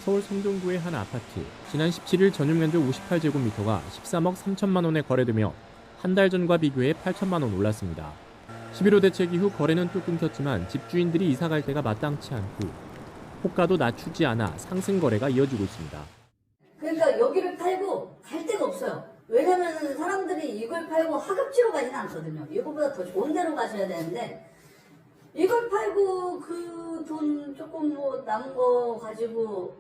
서울 성동구의 한 아파트. 지난 17일 전용 면적 58제곱미터가 13억 3천만 원에 거래되며 한 달 전과 비교해 8천만 원 올랐습니다. 11호 대책 이후 거래는 또 끊겼지만 집주인들이 이사 갈 데가 마땅치 않고 호가도 낮추지 않아 상승 거래가 이어지고 있습니다. 그러니까 여기를 팔고 갈 데가 없어요. 왜냐면 사람들이 이걸 팔고 하급지로 가지는 않거든요. 이거보다 더 좋은 데로 가셔야 되는데 이걸 팔고 그 돈 조금 남은 거 가지고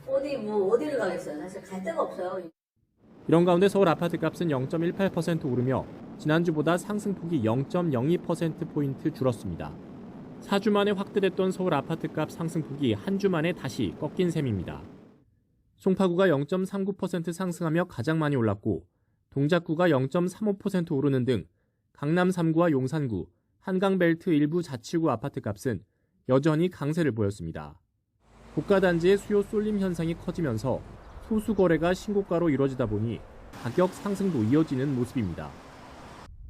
어디를 가겠어요. 사실 갈 데가 없어요. 이런 가운데 서울 아파트 값은 0.18% 오르며 지난주보다 상승폭이 0.02%포인트 줄었습니다. 4주 만에 확대됐던 서울 아파트값 상승폭이 한 주 만에 다시 꺾인 셈입니다. 송파구가 0.39% 상승하며 가장 많이 올랐고 동작구가 0.35% 오르는 등 강남 3구와 용산구, 한강벨트 일부 자치구 아파트값은 여전히 강세를 보였습니다. 고가단지의 수요 쏠림 현상이 커지면서 소수 거래가 신고가로 이뤄지다 보니 가격 상승도 이어지는 모습입니다.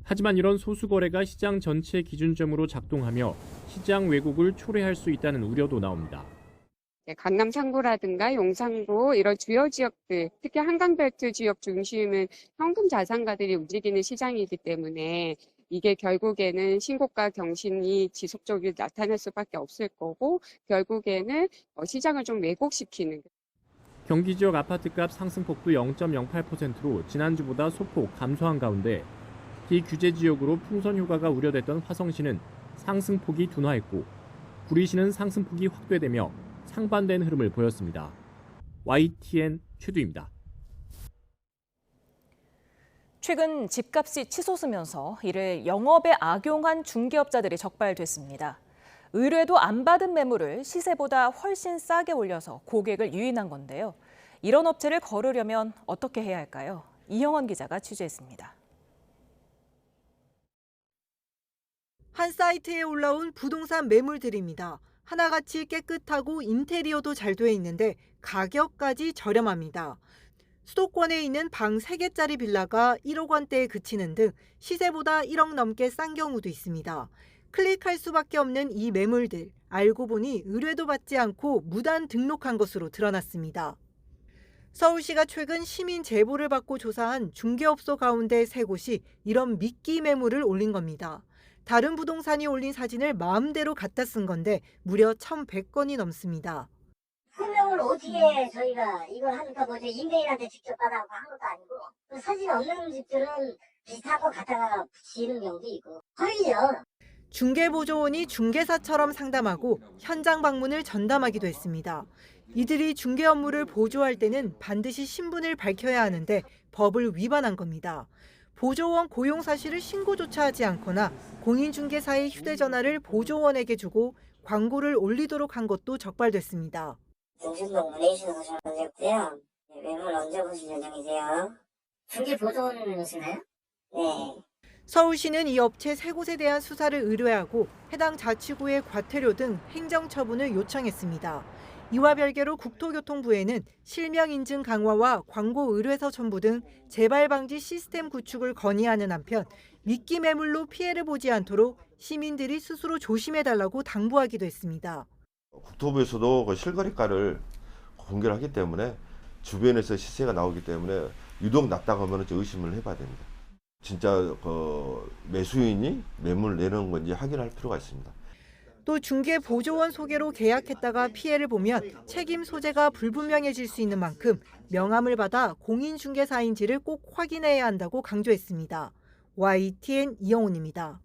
하지만 이런 소수 거래가 시장 전체 기준점으로 작동하며 시장 왜곡을 초래할 수 있다는 우려도 나옵니다. 강남 3구라든가 용산구 이런 주요 지역들, 특히 한강벨트 지역 중심은 현금 자산가들이 움직이는 시장이기 때문에 이게 결국에는 신고가 경신이 지속적으로 나타날 수밖에 없을 거고 결국에는 시장을 좀 왜곡시키는. 경기 지역 아파트값 상승폭도 0.08%로 지난주보다 소폭 감소한 가운데 비규제 지역으로 풍선 효과가 우려됐던 화성시는 상승폭이 둔화했고 구리시는 상승폭이 확대되며 상반된 흐름을 보였습니다. YTN 최두입니다. 최근 집값이 치솟으면서 이를 영업에 악용한 중개업자들이 적발됐습니다. 의뢰도 안 받은 매물을 시세보다 훨씬 싸게 올려서 고객을 유인한 건데요. 이런 업체를 거르려면 어떻게 해야 할까요? 이영원 기자가 취재했습니다. 한 사이트에 올라온 부동산 매물들입니다. 하나같이 깨끗하고 인테리어도 잘 돼 있는데 가격까지 저렴합니다. 수도권에 있는 방 3개짜리 빌라가 1억 원대에 그치는 등 시세보다 1억 넘게 싼 경우도 있습니다. 클릭할 수밖에 없는 이 매물들, 알고 보니 의뢰도 받지 않고 무단 등록한 것으로 드러났습니다. 서울시가 최근 시민 제보를 받고 조사한 중개업소 가운데 3곳이 이런 미끼 매물을 올린 겁니다. 다른 부동산이 올린 사진을 마음대로 갖다 쓴 건데 무려 1,100건이 넘습니다. 설명을 어떻게 저희가 이걸 하니까 뭐죠? 임대인한테 직접 받아서 한 것도 아니고 그 사진 없는 집들은 비슷한 거 갖다가 붙이는 경우도 있고 허위죠. 중개보조원이 중개사처럼 상담하고 현장 방문을 전담하기도 했습니다. 이들이 중개 업무를 보조할 때는 반드시 신분을 밝혀야 하는데 법을 위반한 겁니다. 보조원 고용 사실을 신고조차 하지 않거나 공인중개사의 휴대전화를 보조원에게 주고 광고를 올리도록 한 것도 적발됐습니다. 등신동 문의주셔서 전화드렸고요. 매물 언제 보실 예정이세요? 중개 보조원이신가요? 네. 서울시는 이 업체 3곳에 대한 수사를 의뢰하고 해당 자치구의 과태료 등 행정처분을 요청했습니다. 이와 별개로 국토교통부에는 실명 인증 강화와 광고 의뢰서 첨부 등 재발 방지 시스템 구축을 건의하는 한편 미끼 매물로 피해를 보지 않도록 시민들이 스스로 조심해달라고 당부하기도 했습니다. 국토부에서도 그 실거래가를 공개를 하기 때문에 주변에서 시세가 나오기 때문에 유독 낮다고 하면 의심을 해봐야 됩니다. 진짜 그 매수인이 매물을 내는 건지 확인할 필요가 있습니다. 또 중개 보조원 소개로 계약했다가 피해를 보면 책임 소재가 불분명해질 수 있는 만큼 명함을 받아 공인중개사인지를 꼭 확인해야 한다고 강조했습니다. YTN 이영훈입니다.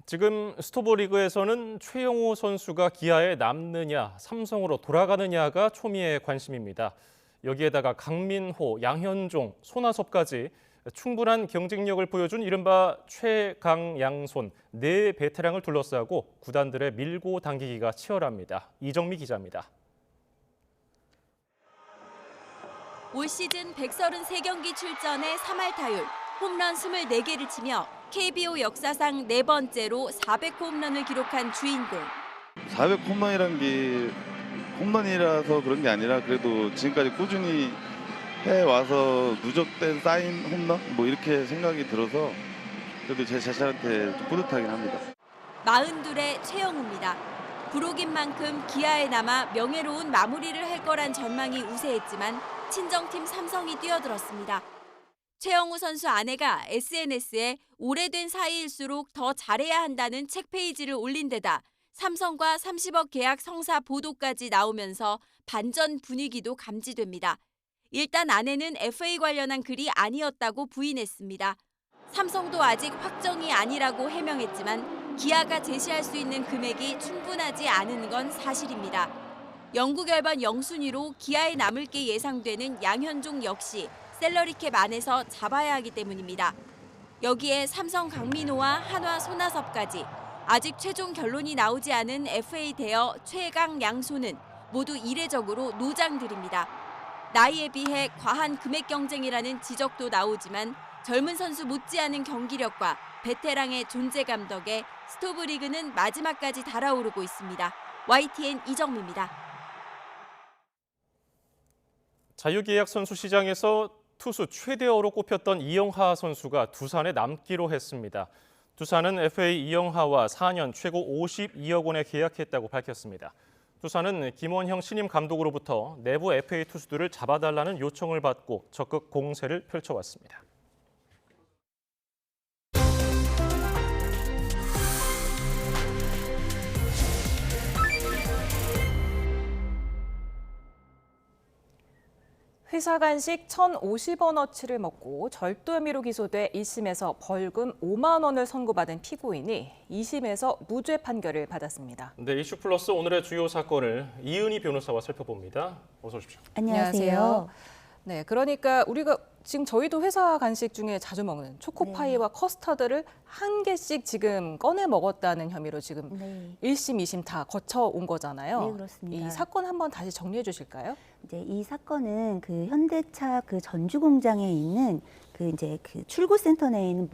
지금 스토브리그에서는 최영우 선수가 기아에 남느냐, 삼성으로 돌아가느냐가 초미의 관심입니다. 여기에다가 강민호, 양현종, 손아섭까지 충분한 경쟁력을 보여준 이른바 최강 양손 4베테랑을 둘러싸고 구단들의 밀고 당기기가 치열합니다. 이정미 기자입니다. 올 시즌 133경기 출전에 3할 타율, 홈런 24개를 치며 KBO 역사상 4번째로 400홈런을 기록한 주인공. 400홈런이란 게 홈런이라서 그런 게 아니라 그래도 지금까지 꾸준히 해와서 누적된 쌓인 홈런? 뭐 이렇게 생각이 들어서 그래도 제 자신한테 좀 뿌듯하긴 합니다. 42의 최영우입니다. 부록인 만큼 기아에 남아 명예로운 마무리를 할 거란 전망이 우세했지만 친정팀 삼성이 뛰어들었습니다. 최영우 선수 아내가 SNS에 오래된 사이일수록 더 잘해야 한다는 책 페이지를 올린 데다 삼성과 30억 계약 성사 보도까지 나오면서 반전 분위기도 감지됩니다. 일단 아내는 FA 관련한 글이 아니었다고 부인했습니다. 삼성도 아직 확정이 아니라고 해명했지만 기아가 제시할 수 있는 금액이 충분하지 않은 건 사실입니다. 영구 결번 0순위로 기아에 남을 게 예상되는 양현종 역시 셀러리캡 안에서 잡아야 하기 때문입니다. 여기에 삼성 강민호와 한화 손아섭까지 아직 최종 결론이 나오지 않은 FA 대여 최강 양손은 모두 이례적으로 노장들입니다. 나이에 비해 과한 금액 경쟁이라는 지적도 나오지만 젊은 선수 못지않은 경기력과 베테랑의 존재감 덕에 스토브리그는 마지막까지 달아오르고 있습니다. YTN 이정미입니다. 자유계약 선수 시장에서 투수 최대어로 꼽혔던 이영하 선수가 두산에 남기로 했습니다. 두산은 FA 이영하와 4년 최고 52억 원에 계약했다고 밝혔습니다. 두산은 김원형 신임 감독으로부터 내부 FA 투수들을 잡아달라는 요청을 받고 적극 공세를 펼쳐왔습니다. 회사 간식 1,050원어치를 먹고 절도 혐의로 기소돼 1심에서 벌금 5만 원을 선고받은 피고인이 2심에서 무죄 판결을 받았습니다. 네, 이슈 플러스 오늘의 주요 사건을 이은희 변호사와 살펴봅니다. 어서 오십시오. 안녕하세요. 네, 그러니까 우리가 지금 저희도 회사 간식 중에 자주 먹는 초코파이와 커스터드를 한 개씩 지금 꺼내 먹었다는 혐의로 지금 1심, 2심 다 거쳐온 거잖아요. 네, 그렇습니다. 이 사건 한번 다시 정리해 주실까요? 이제 이 사건은 그 현대차 그 전주 공장에 있는 그 출고센터 내에 있는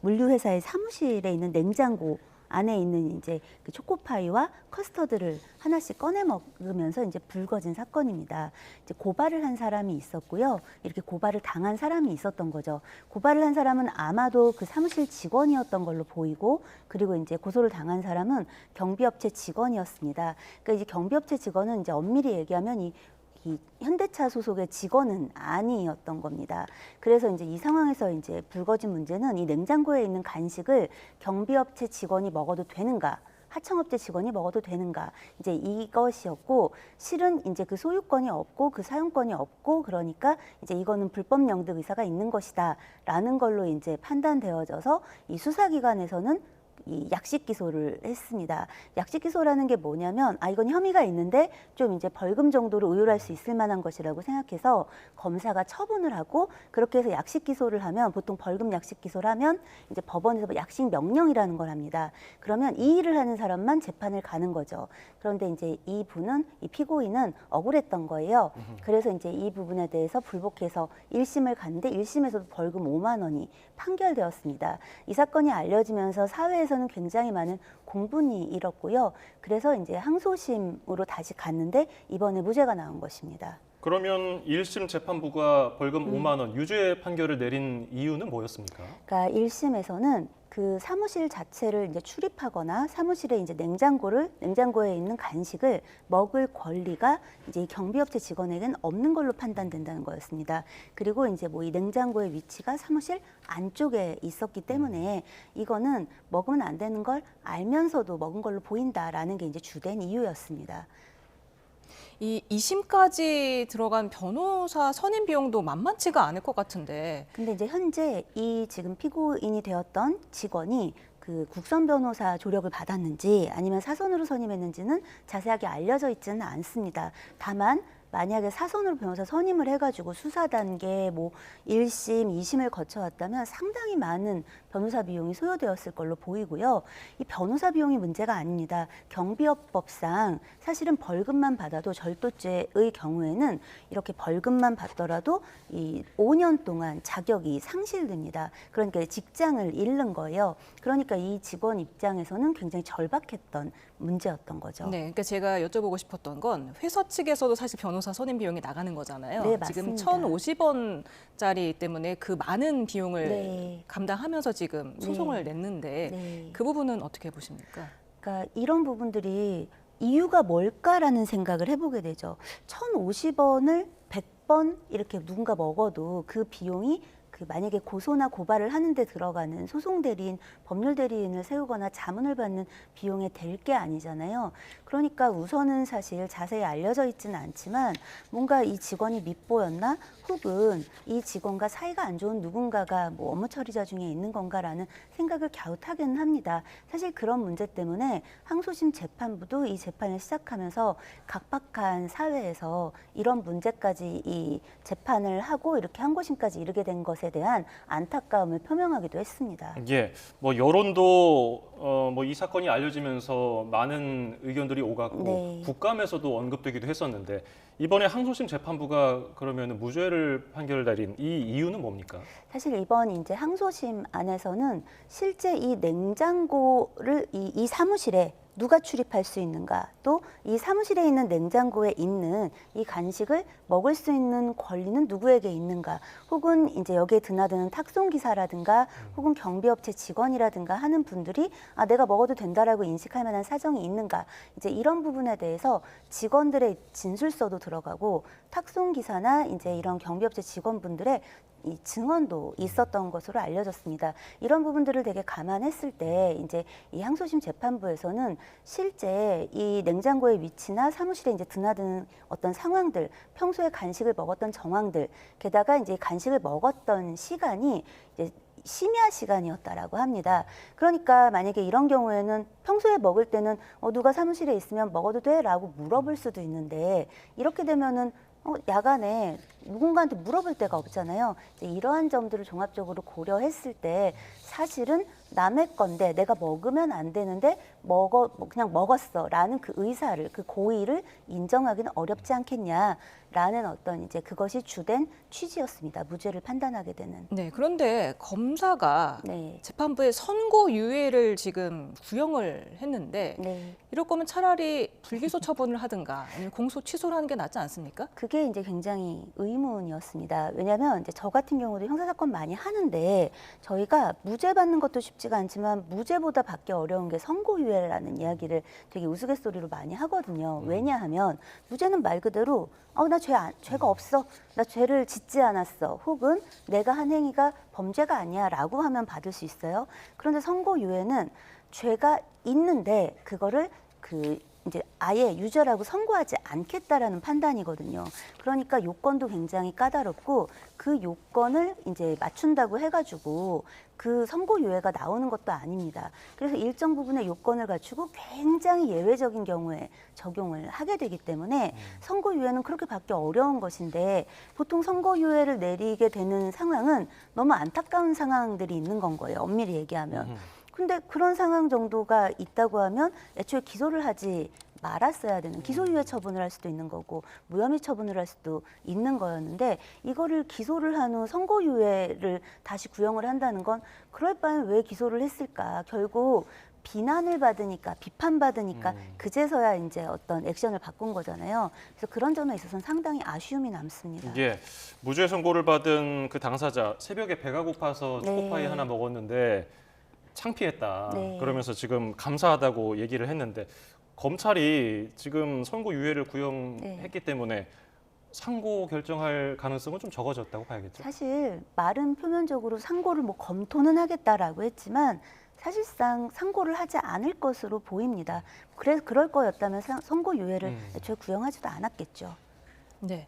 물류회사의 사무실에 있는 냉장고 안에 있는 이제 그 초코파이와 커스터드를 하나씩 꺼내 먹으면서 이제 불거진 사건입니다. 이제 고발을 한 사람이 있었고요. 이렇게 고발을 당한 사람이 있었던 거죠. 고발을 한 사람은 아마도 그 사무실 직원이었던 걸로 보이고, 그리고 이제 고소를 당한 사람은 경비업체 직원이었습니다. 그러니까 이제 경비업체 직원은 이제 엄밀히 얘기하면 이 현대차 소속의 직원은 아니었던 겁니다. 그래서 이제 이 상황에서 이제 불거진 문제는 이 냉장고에 있는 간식을 경비업체 직원이 먹어도 되는가, 하청업체 직원이 먹어도 되는가, 이제 이것이었고, 실은 이제 그 소유권이 없고 그 사용권이 없고, 그러니까 이제 이거는 불법 영득 의사가 있는 것이다라는 걸로 이제 판단되어져서 이 수사기관에서는 이 약식 기소를 했습니다. 약식 기소라는 게 뭐냐면, 이건 혐의가 있는데 좀 이제 벌금 정도로 의율할 수 있을 만한 것이라고 생각해서 검사가 처분을 하고, 그렇게 해서 약식 기소를 하면, 보통 벌금 약식 기소를 하면 이제 법원에서 약식 명령이라는 걸 합니다. 그러면 이 일을 하는 사람만 재판을 가는 거죠. 그런데 이제 이 피고인은 억울했던 거예요. 그래서 이제 이 부분에 대해서 불복해서 1심을 갔는데 1심에서도 벌금 5만 원이 판결되었습니다. 이 사건이 알려지면서 사회에서는 굉장히 많은 공분이 일었고요. 그래서 이제 항소심으로 다시 갔는데 이번에 무죄가 나온 것입니다. 그러면 1심 재판부가 벌금 5만 원 유죄 판결을 내린 이유는 뭐였습니까? 그러니까 1심에서는 그 사무실 자체를 이제 출입하거나 사무실에 이제 냉장고에 있는 간식을 먹을 권리가 이제 경비업체 직원에게는 없는 걸로 판단된다는 거였습니다. 그리고 이제 뭐 이 냉장고의 위치가 사무실 안쪽에 있었기 때문에 이거는 먹으면 안 되는 걸 알면서도 먹은 걸로 보인다라는 게 이제 주된 이유였습니다. 이 2심까지 들어간 변호사 선임 비용도 만만치가 않을 것 같은데. 근데 이제 현재 이 지금 피고인이 되었던 직원이 그 국선 변호사 조력을 받았는지 아니면 사선으로 선임했는지는 자세하게 알려져 있지는 않습니다. 다만 만약에 사선으로 변호사 선임을 해가지고 수사 단계 뭐 1심, 2심을 거쳐왔다면 상당히 많은 변호사 비용이 소요되었을 걸로 보이고요. 이 변호사 비용이 문제가 아닙니다. 경비업법상 사실은 벌금만 받아도 절도죄의 경우에는 이렇게 벌금만 받더라도 이 5년 동안 자격이 상실됩니다. 그러니까 직장을 잃는 거예요. 그러니까 이 직원 입장에서는 굉장히 절박했던 문제였던 거죠. 네, 그러니까 제가 여쭤보고 싶었던 건 회사 측에서도 사실 변호사 선임 비용이 나가는 거잖아요. 네, 맞습니다. 지금 1,050원짜리 때문에 그 많은 비용을 감당하면서 지금 소송을 냈는데 그 부분은 어떻게 보십니까? 그러니까 이런 부분들이 이유가 뭘까라는 생각을 해보게 되죠. 1,050원을 100번 이렇게 누군가 먹어도 그 비용이 만약에 고소나 고발을 하는데 들어가는 소송 대리인, 법률 대리인을 세우거나 자문을 받는 비용에 될 게 아니잖아요. 그러니까 우선은 사실 자세히 알려져 있지는 않지만 뭔가 이 직원이 밉보였나, 혹은 이 직원과 사이가 안 좋은 누군가가 뭐 업무 처리자 중에 있는 건가라는 생각을 갸웃하기는 합니다. 사실 그런 문제 때문에 항소심 재판부도 이 재판을 시작하면서 각박한 사회에서 이런 문제까지 이 재판을 하고 이렇게 항고심까지 이르게 된 것에 대한 안타까움을 표명하기도 했습니다. 예, 뭐 여론도 뭐 이 사건이 알려지면서 많은 의견들이 오갔고 국감에서도 언급되기도 했었는데 이번에 항소심 재판부가 그러면 무죄를 판결을 내린 이 이유는 뭡니까? 사실 이번 이제 항소심 안에서는 실제 이 냉장고를 이 사무실에 누가 출입할 수 있는가, 또 이 사무실에 있는 냉장고에 있는 이 간식을 먹을 수 있는 권리는 누구에게 있는가, 혹은 이제 여기에 드나드는 탁송기사라든가 혹은 경비업체 직원이라든가 하는 분들이 내가 먹어도 된다라고 인식할 만한 사정이 있는가, 이제 이런 부분에 대해서 직원들의 진술서도 들어가고 탁송기사나 이제 이런 경비업체 직원분들의 이 증언도 있었던 것으로 알려졌습니다. 이런 부분들을 되게 감안했을 때 이제 이 항소심 재판부에서는 실제 이 냉장고의 위치나 사무실에 이제 드나드는 어떤 상황들, 평소에 간식을 먹었던 정황들, 게다가 이제 간식을 먹었던 시간이 이제 심야 시간이었다라고 합니다. 그러니까 만약에 이런 경우에는 평소에 먹을 때는 누가 사무실에 있으면 먹어도 돼라고 물어볼 수도 있는데 이렇게 되면은 야간에 누군가한테 물어볼 데가 없잖아요. 이제 이러한 점들을 종합적으로 고려했을 때 사실은 남의 건데 내가 먹으면 안 되는데 그냥 먹었어라는 그 의사를, 그 고의를 인정하기는 어렵지 않겠냐라는 어떤 이제 그것이 주된 취지였습니다. 무죄를 판단하게 되는. 네, 그런데 검사가 재판부에 선고유예를 지금 구형을 했는데 이럴 거면 차라리 불기소 처분을 하든가 아니면 공소 취소를 하는 게 낫지 않습니까? 그게 이제 굉장히 의문이었습니다. 왜냐하면 이제 저 같은 경우도 형사사건 많이 하는데 저희가 무죄 받는 것도 쉽지가 않지만 무죄보다 받기 어려운 게 선고유예라는 이야기를 되게 우스갯소리로 많이 하거든요. 왜냐하면 무죄는 말 그대로 나 죄가 없어, 나 죄를 짓지 않았어, 혹은 내가 한 행위가 범죄가 아니야 라고 하면 받을 수 있어요. 그런데 선고유예는 죄가 있는데 그거를 이제 아예 유죄라고 선고하지 않겠다라는 판단이거든요. 그러니까 요건도 굉장히 까다롭고 그 요건을 이제 맞춘다고 해가지고 그 선고유예가 나오는 것도 아닙니다. 그래서 일정 부분의 요건을 갖추고 굉장히 예외적인 경우에 적용을 하게 되기 때문에 선고유예는 그렇게 받기 어려운 것인데 보통 선고유예를 내리게 되는 상황은 너무 안타까운 상황들이 있는 건 거예요. 엄밀히 얘기하면. 근데 그런 상황 정도가 있다고 하면 애초에 기소를 하지 말았어야 되는, 기소유예 처분을 할 수도 있는 거고 무혐의 처분을 할 수도 있는 거였는데 이거를 기소를 한 후 선고유예를 다시 구형을 한다는 건 그럴 바엔 왜 기소를 했을까? 결국 비난을 받으니까, 비판받으니까 그제서야 이제 어떤 액션을 바꾼 거잖아요. 그래서 그런 점에 있어서는 상당히 아쉬움이 남습니다. 예, 무죄 선고를 받은 그 당사자 새벽에 배가 고파서 초코파이 하나 먹었는데 창피했다. 그러면서 지금 감사하다고 얘기를 했는데 검찰이 지금 선고유예를 구형했기 때문에 상고 결정할 가능성은 좀 적어졌다고 봐야겠죠. 사실 말은 표면적으로 상고를 검토는 하겠다라고 했지만 사실상 상고를 하지 않을 것으로 보입니다. 그래서 그럴 거였다면 선고유예를 애초에 구형하지도 않았겠죠. 네,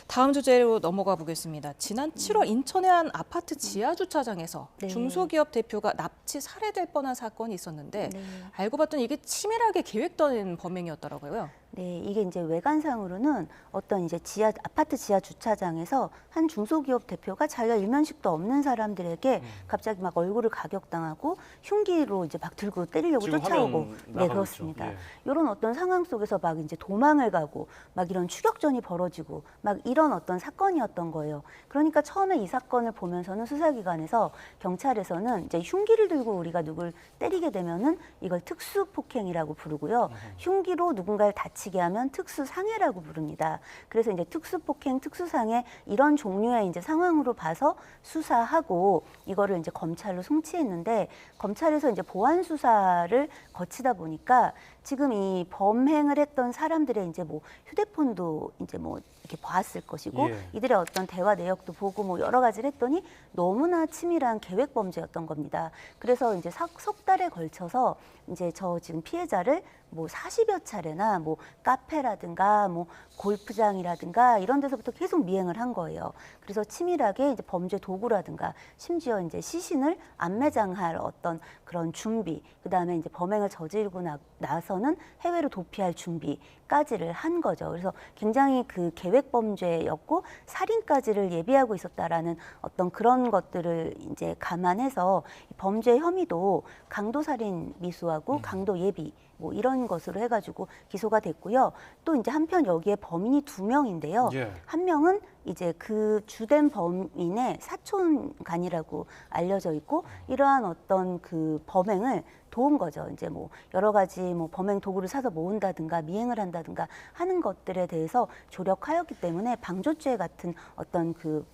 다음 주제로 넘어가 보겠습니다. 지난 7월 인천의 한 아파트 지하 주차장에서 중소기업 대표가 납치 살해될 뻔한 사건이 있었는데 알고 봤더니 이게 치밀하게 계획된 범행이었더라고요. 네, 이게 이제 외관상으로는 어떤 이제 아파트 지하 주차장에서 한 중소기업 대표가 자기가 일면식도 없는 사람들에게 갑자기 막 얼굴을 가격당하고 흉기로 이제 막 들고 때리려고 쫓아오고, 네, 그렇습니다. 이런 어떤 상황 속에서 막 이제 도망을 가고 막 이런 추격전이 벌어지고 막 이런 어떤 사건이었던 거예요. 그러니까 처음에 이 사건을 보면서는 수사기관에서 경찰에서는 이제 흉기를 들고 우리가 누굴 때리게 되면은 이걸 특수폭행이라고 부르고요. 흉기로 누군가를 다치게 하면 특수상해라고 부릅니다. 그래서 이제 특수폭행, 특수상해 이런 종류의 이제 상황으로 봐서 수사하고 이거를 이제 검찰로 송치했는데 검찰에서 이제 보안 수사를 거치다 보니까 지금 이 범행을 했던 사람들의 이제 뭐 휴대폰도 이제 뭐 이렇게 봤을 것이고 이들의 어떤 대화 내역도 보고 뭐 여러 가지를 했더니 너무나 치밀한 계획 범죄였던 겁니다. 그래서 이제 석 달에 걸쳐서 이제 저 지금 피해자를 뭐 40여 차례나 뭐 카페라든가 뭐 골프장이라든가 이런 데서부터 계속 미행을 한 거예요. 그래서 치밀하게 이제 범죄 도구라든가 심지어 이제 시신을 안매장할 어떤 그런 준비, 그다음에 이제 범행을 저지르고 나서는 해외로 도피할 준비까지를 한 거죠. 그래서 굉장히 그 계획 범죄였고 살인까지를 예비하고 있었다라는 어떤 그런 것들을 이제 감안해서 범죄 혐의도 강도살인 미수하고 강도 예비 뭐 이런 것으로 해가지고 기소가 됐고요. 또 이제 한편 여기에 범인이 2명인데요. 한 명은 이제 그 주된 범인의 사촌간이라고 알려져 있고 이러한 어떤 그 범행을 도운 거죠. 이제 뭐 여러 가지 뭐 범행 도구를 사서 모은다든가 미행을 한다든가 하는 것들에 대해서 조력하였기 때문에 방조죄 같은 어떤 그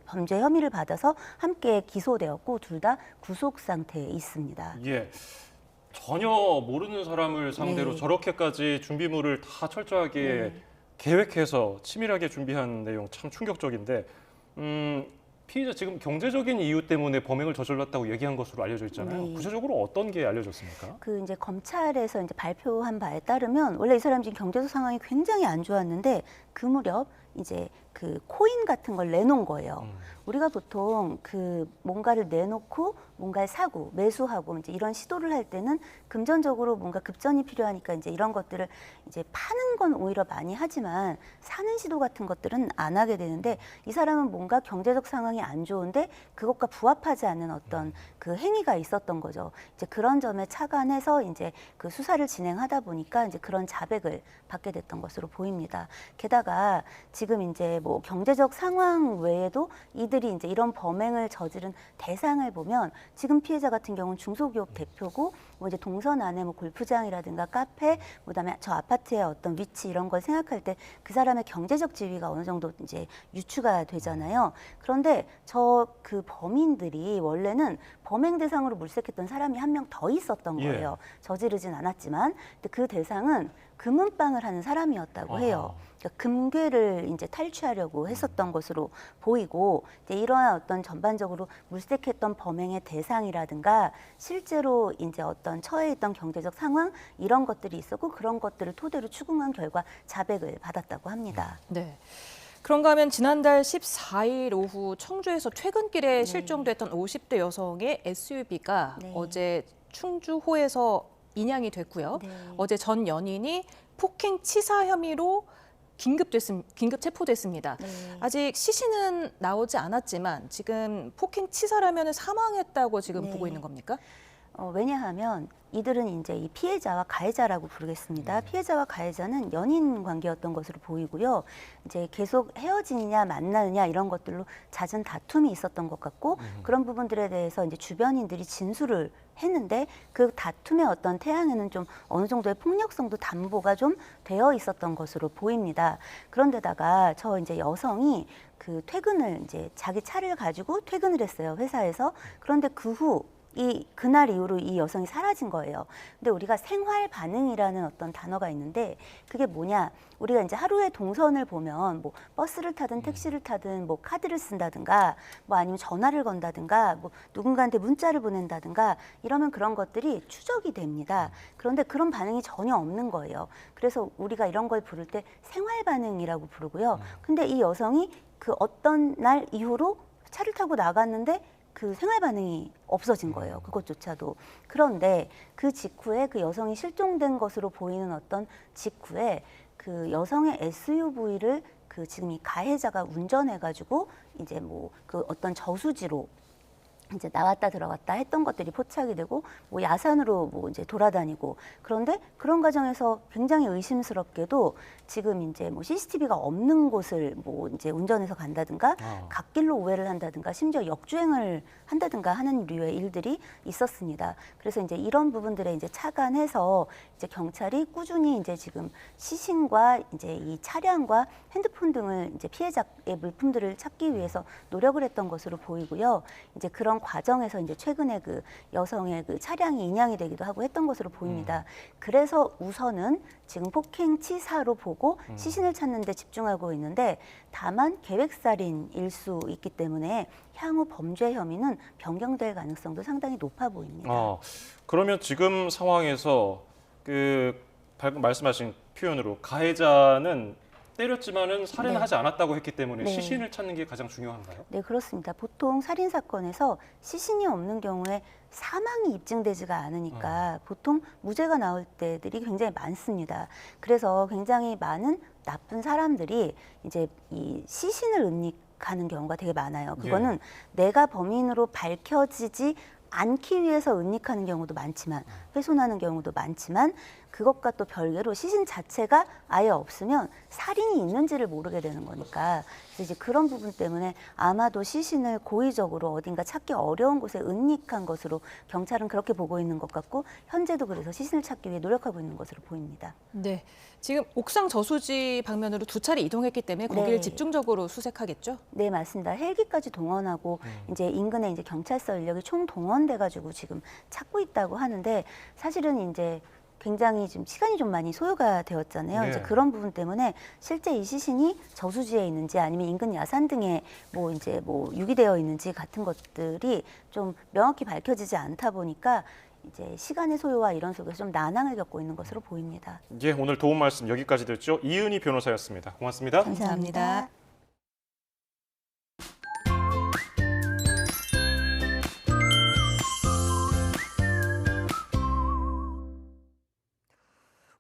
범죄 혐의를 받아서 함께 기소되었고 둘 다 구속 상태에 있습니다. 예. 전혀 모르는 사람을 상대로 저렇게까지 준비물을 다 철저하게 계획해서 치밀하게 준비한 내용 참 충격적인데 피해자 지금 경제적인 이유 때문에 범행을 저질렀다고 얘기한 것으로 알려져 있잖아요. 네. 구체적으로 어떤 게 알려졌습니까? 그 이제 검찰에서 이제 발표한 바에 따르면 원래 이 사람 지금 경제적 상황이 굉장히 안 좋았는데 그 무렵 이제 그 코인 같은 걸 내놓은 거예요. 우리가 보통 그 뭔가를 내놓고 뭔가를 사고 매수하고 이제 이런 시도를 할 때는 금전적으로 뭔가 급전이 필요하니까 이제 이런 것들을 이제 파는 건 오히려 많이 하지만 사는 시도 같은 것들은 안 하게 되는데 이 사람은 뭔가 경제적 상황이 안 좋은데 그것과 부합하지 않는 어떤 그 행위가 있었던 거죠. 이제 그런 점에 착안해서 이제 그 수사를 진행하다 보니까 이제 그런 자백을 받게 됐던 것으로 보입니다. 게다가 지금 이제 뭐 경제적 상황 외에도 이들이 이제 이런 범행을 저지른 대상을 보면 지금 피해자 같은 경우는 중소기업 대표고 뭐 이제 동선 안에 뭐 골프장이라든가 카페, 그다음에 저 아파트의 어떤 위치 이런 걸 생각할 때 그 사람의 경제적 지위가 어느 정도 이제 유추가 되잖아요. 그런데 저 그 범인들이 원래는 범행 대상으로 물색했던 사람이 한 명 더 있었던 거예요. 저지르진 않았지만 근데 그 대상은 금은방을 하는 사람이었다고 해요. 그러니까 금괴를 이제 탈취하려고 했었던 것으로 보이고 이제 이러한 어떤 전반적으로 물색했던 범행의 대상이라든가 실제로 이제 어떤 처해 있던 경제적 상황 이런 것들이 있었고 그런 것들을 토대로 추궁한 결과 자백을 받았다고 합니다. 네. 그런가 하면 지난달 14일 오후 청주에서 퇴근길에 실종됐던 50대 여성의 SUV가 어제 충주호에서 인양이 됐고요. 어제 전 연인이 폭행 치사 혐의로 긴급 체포됐습니다. 아직 시신은 나오지 않았지만 지금 폭행 치사라면 사망했다고 지금 보고 있는 겁니까? 왜냐하면 이들은 이제 이 피해자와 가해자라고 부르겠습니다. 피해자와 가해자는 연인 관계였던 것으로 보이고요. 이제 계속 헤어지느냐 만나느냐 이런 것들로 잦은 다툼이 있었던 것 같고 그런 부분들에 대해서 이제 주변인들이 진술을 했는데 그 다툼의 어떤 태양에는 좀 어느 정도의 폭력성도 담보가 좀 되어 있었던 것으로 보입니다. 그런데다가 저 이제 여성이 그 퇴근을 이제 자기 차를 가지고 퇴근을 했어요, 회사에서. 그런데 그 후 그날 이후로 이 여성이 사라진 거예요. 근데 우리가 생활 반응이라는 어떤 단어가 있는데 그게 뭐냐? 우리가 이제 하루에 동선을 보면 뭐 버스를 타든 택시를 타든 뭐 카드를 쓴다든가 뭐 아니면 전화를 건다든가 뭐 누군가한테 문자를 보낸다든가 이러면 그런 것들이 추적이 됩니다. 그런데 그런 반응이 전혀 없는 거예요. 그래서 우리가 이런 걸 부를 때 생활 반응이라고 부르고요. 근데 이 여성이 그 어떤 날 이후로 차를 타고 나갔는데 그 생활 반응이 없어진 거예요. 그것조차도. 그런데 그 직후에 그 여성이 실종된 것으로 보이는 어떤 직후에 그 여성의 SUV를 그 지금 이 가해자가 운전해가지고 이제 뭐 그 어떤 저수지로 이제 나왔다 들어갔다 했던 것들이 포착이 되고 뭐 야산으로 뭐 이제 돌아다니고 그런데 그런 과정에서 굉장히 의심스럽게도 지금 이제 뭐 CCTV가 없는 곳을 뭐 이제 운전해서 간다든가 갓길로 우회를 한다든가 심지어 역주행을 한다든가 하는 류의 일들이 있었습니다. 그래서 이제 이런 부분들에 이제 착안해서 이제 경찰이 꾸준히 이제 지금 시신과 이제 이 차량과 핸드폰 등을 이제 피해자의 물품들을 찾기 위해서 노력을 했던 것으로 보이고요. 이제 그런 과정에서 이제 최근에 그 여성의 그 차량이 인양이 되기도 하고 했던 것으로 보입니다. 그래서 우선은 지금 폭행치사로 보고 시신을 찾는 데 집중하고 있는데 다만 계획살인일 수 있기 때문에 향후 범죄 혐의는 변경될 가능성도 상당히 높아 보입니다. 그러면 지금 상황에서 그 방금 말씀하신 표현으로 가해자는 때렸지만은 살인을 하지 않았다고 했기 때문에 시신을 찾는 게 가장 중요한가요? 네, 그렇습니다. 보통 살인 사건에서 시신이 없는 경우에 사망이 입증되지가 않으니까 보통 무죄가 나올 때들이 굉장히 많습니다. 그래서 굉장히 많은 나쁜 사람들이 이제 이 시신을 은닉하는 경우가 되게 많아요. 그거는 내가 범인으로 밝혀지지 않기 위해서 은닉하는 경우도 많지만 훼손하는 경우도 많지만 그것과 또 별개로 시신 자체가 아예 없으면 살인이 있는지를 모르게 되는 거니까 이제 그런 부분 때문에 아마도 시신을 고의적으로 어딘가 찾기 어려운 곳에 은닉한 것으로 경찰은 그렇게 보고 있는 것 같고 현재도 그래서 시신을 찾기 위해 노력하고 있는 것으로 보입니다. 네, 지금 옥상 저수지 방면으로 두 차례 이동했기 때문에 거기를 집중적으로 수색하겠죠? 네, 맞습니다. 헬기까지 동원하고 이제 인근에 이제 경찰서 인력이 총 동원돼가지고 지금 찾고 있다고 하는데 사실은 이제 굉장히 좀 시간이 좀 많이 소요가 되었잖아요. 네. 이제 그런 부분 때문에 실제 이 시신이 저수지에 있는지 아니면 인근 야산 등에 뭐 유기되어 있는지 같은 것들이 좀 명확히 밝혀지지 않다 보니까 이제 시간의 소요와 이런 속에서 좀 난항을 겪고 있는 것으로 보입니다. 예, 오늘 도움 말씀 여기까지 듣죠. 이은희 변호사였습니다. 고맙습니다. 감사합니다.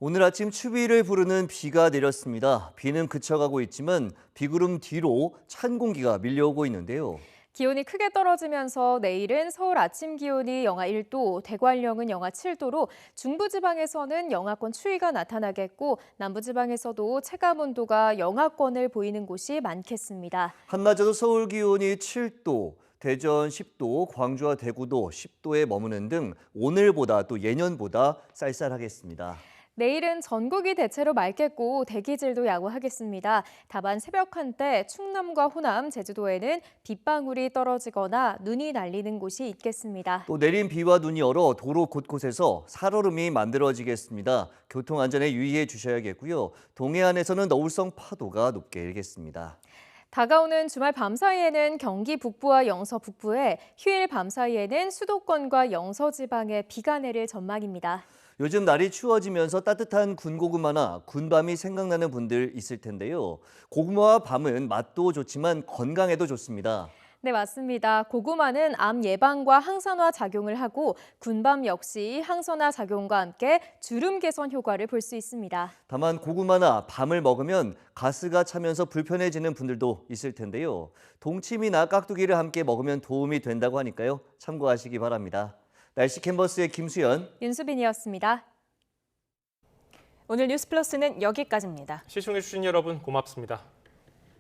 오늘 아침 추위를 부르는 비가 내렸습니다. 비는 그쳐가고 있지만 비구름 뒤로 찬 공기가 밀려오고 있는데요. 기온이 크게 떨어지면서 내일은 서울 아침 기온이 영하 1도, 대관령은 영하 7도로 중부지방에서는 영하권 추위가 나타나겠고 남부지방에서도 체감온도가 영하권을 보이는 곳이 많겠습니다. 한낮에도 서울 기온이 7도, 대전 10도, 광주와 대구도 10도에 머무는 등 오늘보다 또 예년보다 쌀쌀하겠습니다. 내일은 전국이 대체로 맑겠고 대기질도 양호하겠습니다. 다만 새벽 한때 충남과 호남, 제주도에는 빗방울이 떨어지거나 눈이 날리는 곳이 있겠습니다. 또 내린 비와 눈이 얼어 도로 곳곳에서 살얼음이 만들어지겠습니다. 교통 안전에 유의해 주셔야겠고요. 동해안에서는 너울성 파도가 높게 일겠습니다. 다가오는 주말 밤사이에는 경기 북부와 영서 북부에, 휴일 밤사이에는 수도권과 영서 지방에 비가 내릴 전망입니다. 요즘 날이 추워지면서 따뜻한 군고구마나 군밤이 생각나는 분들 있을 텐데요. 고구마와 밤은 맛도 좋지만 건강에도 좋습니다. 네, 맞습니다. 고구마는 암 예방과 항산화 작용을 하고 군밤 역시 항산화 작용과 함께 주름 개선 효과를 볼 수 있습니다. 다만 고구마나 밤을 먹으면 가스가 차면서 불편해지는 분들도 있을 텐데요. 동치미나 깍두기를 함께 먹으면 도움이 된다고 하니까요. 참고하시기 바랍니다. 날씨 캔버스의 김수연, 윤수빈이었습니다. 오늘 뉴스플러스는 여기까지입니다. 시청해주신 여러분 고맙습니다.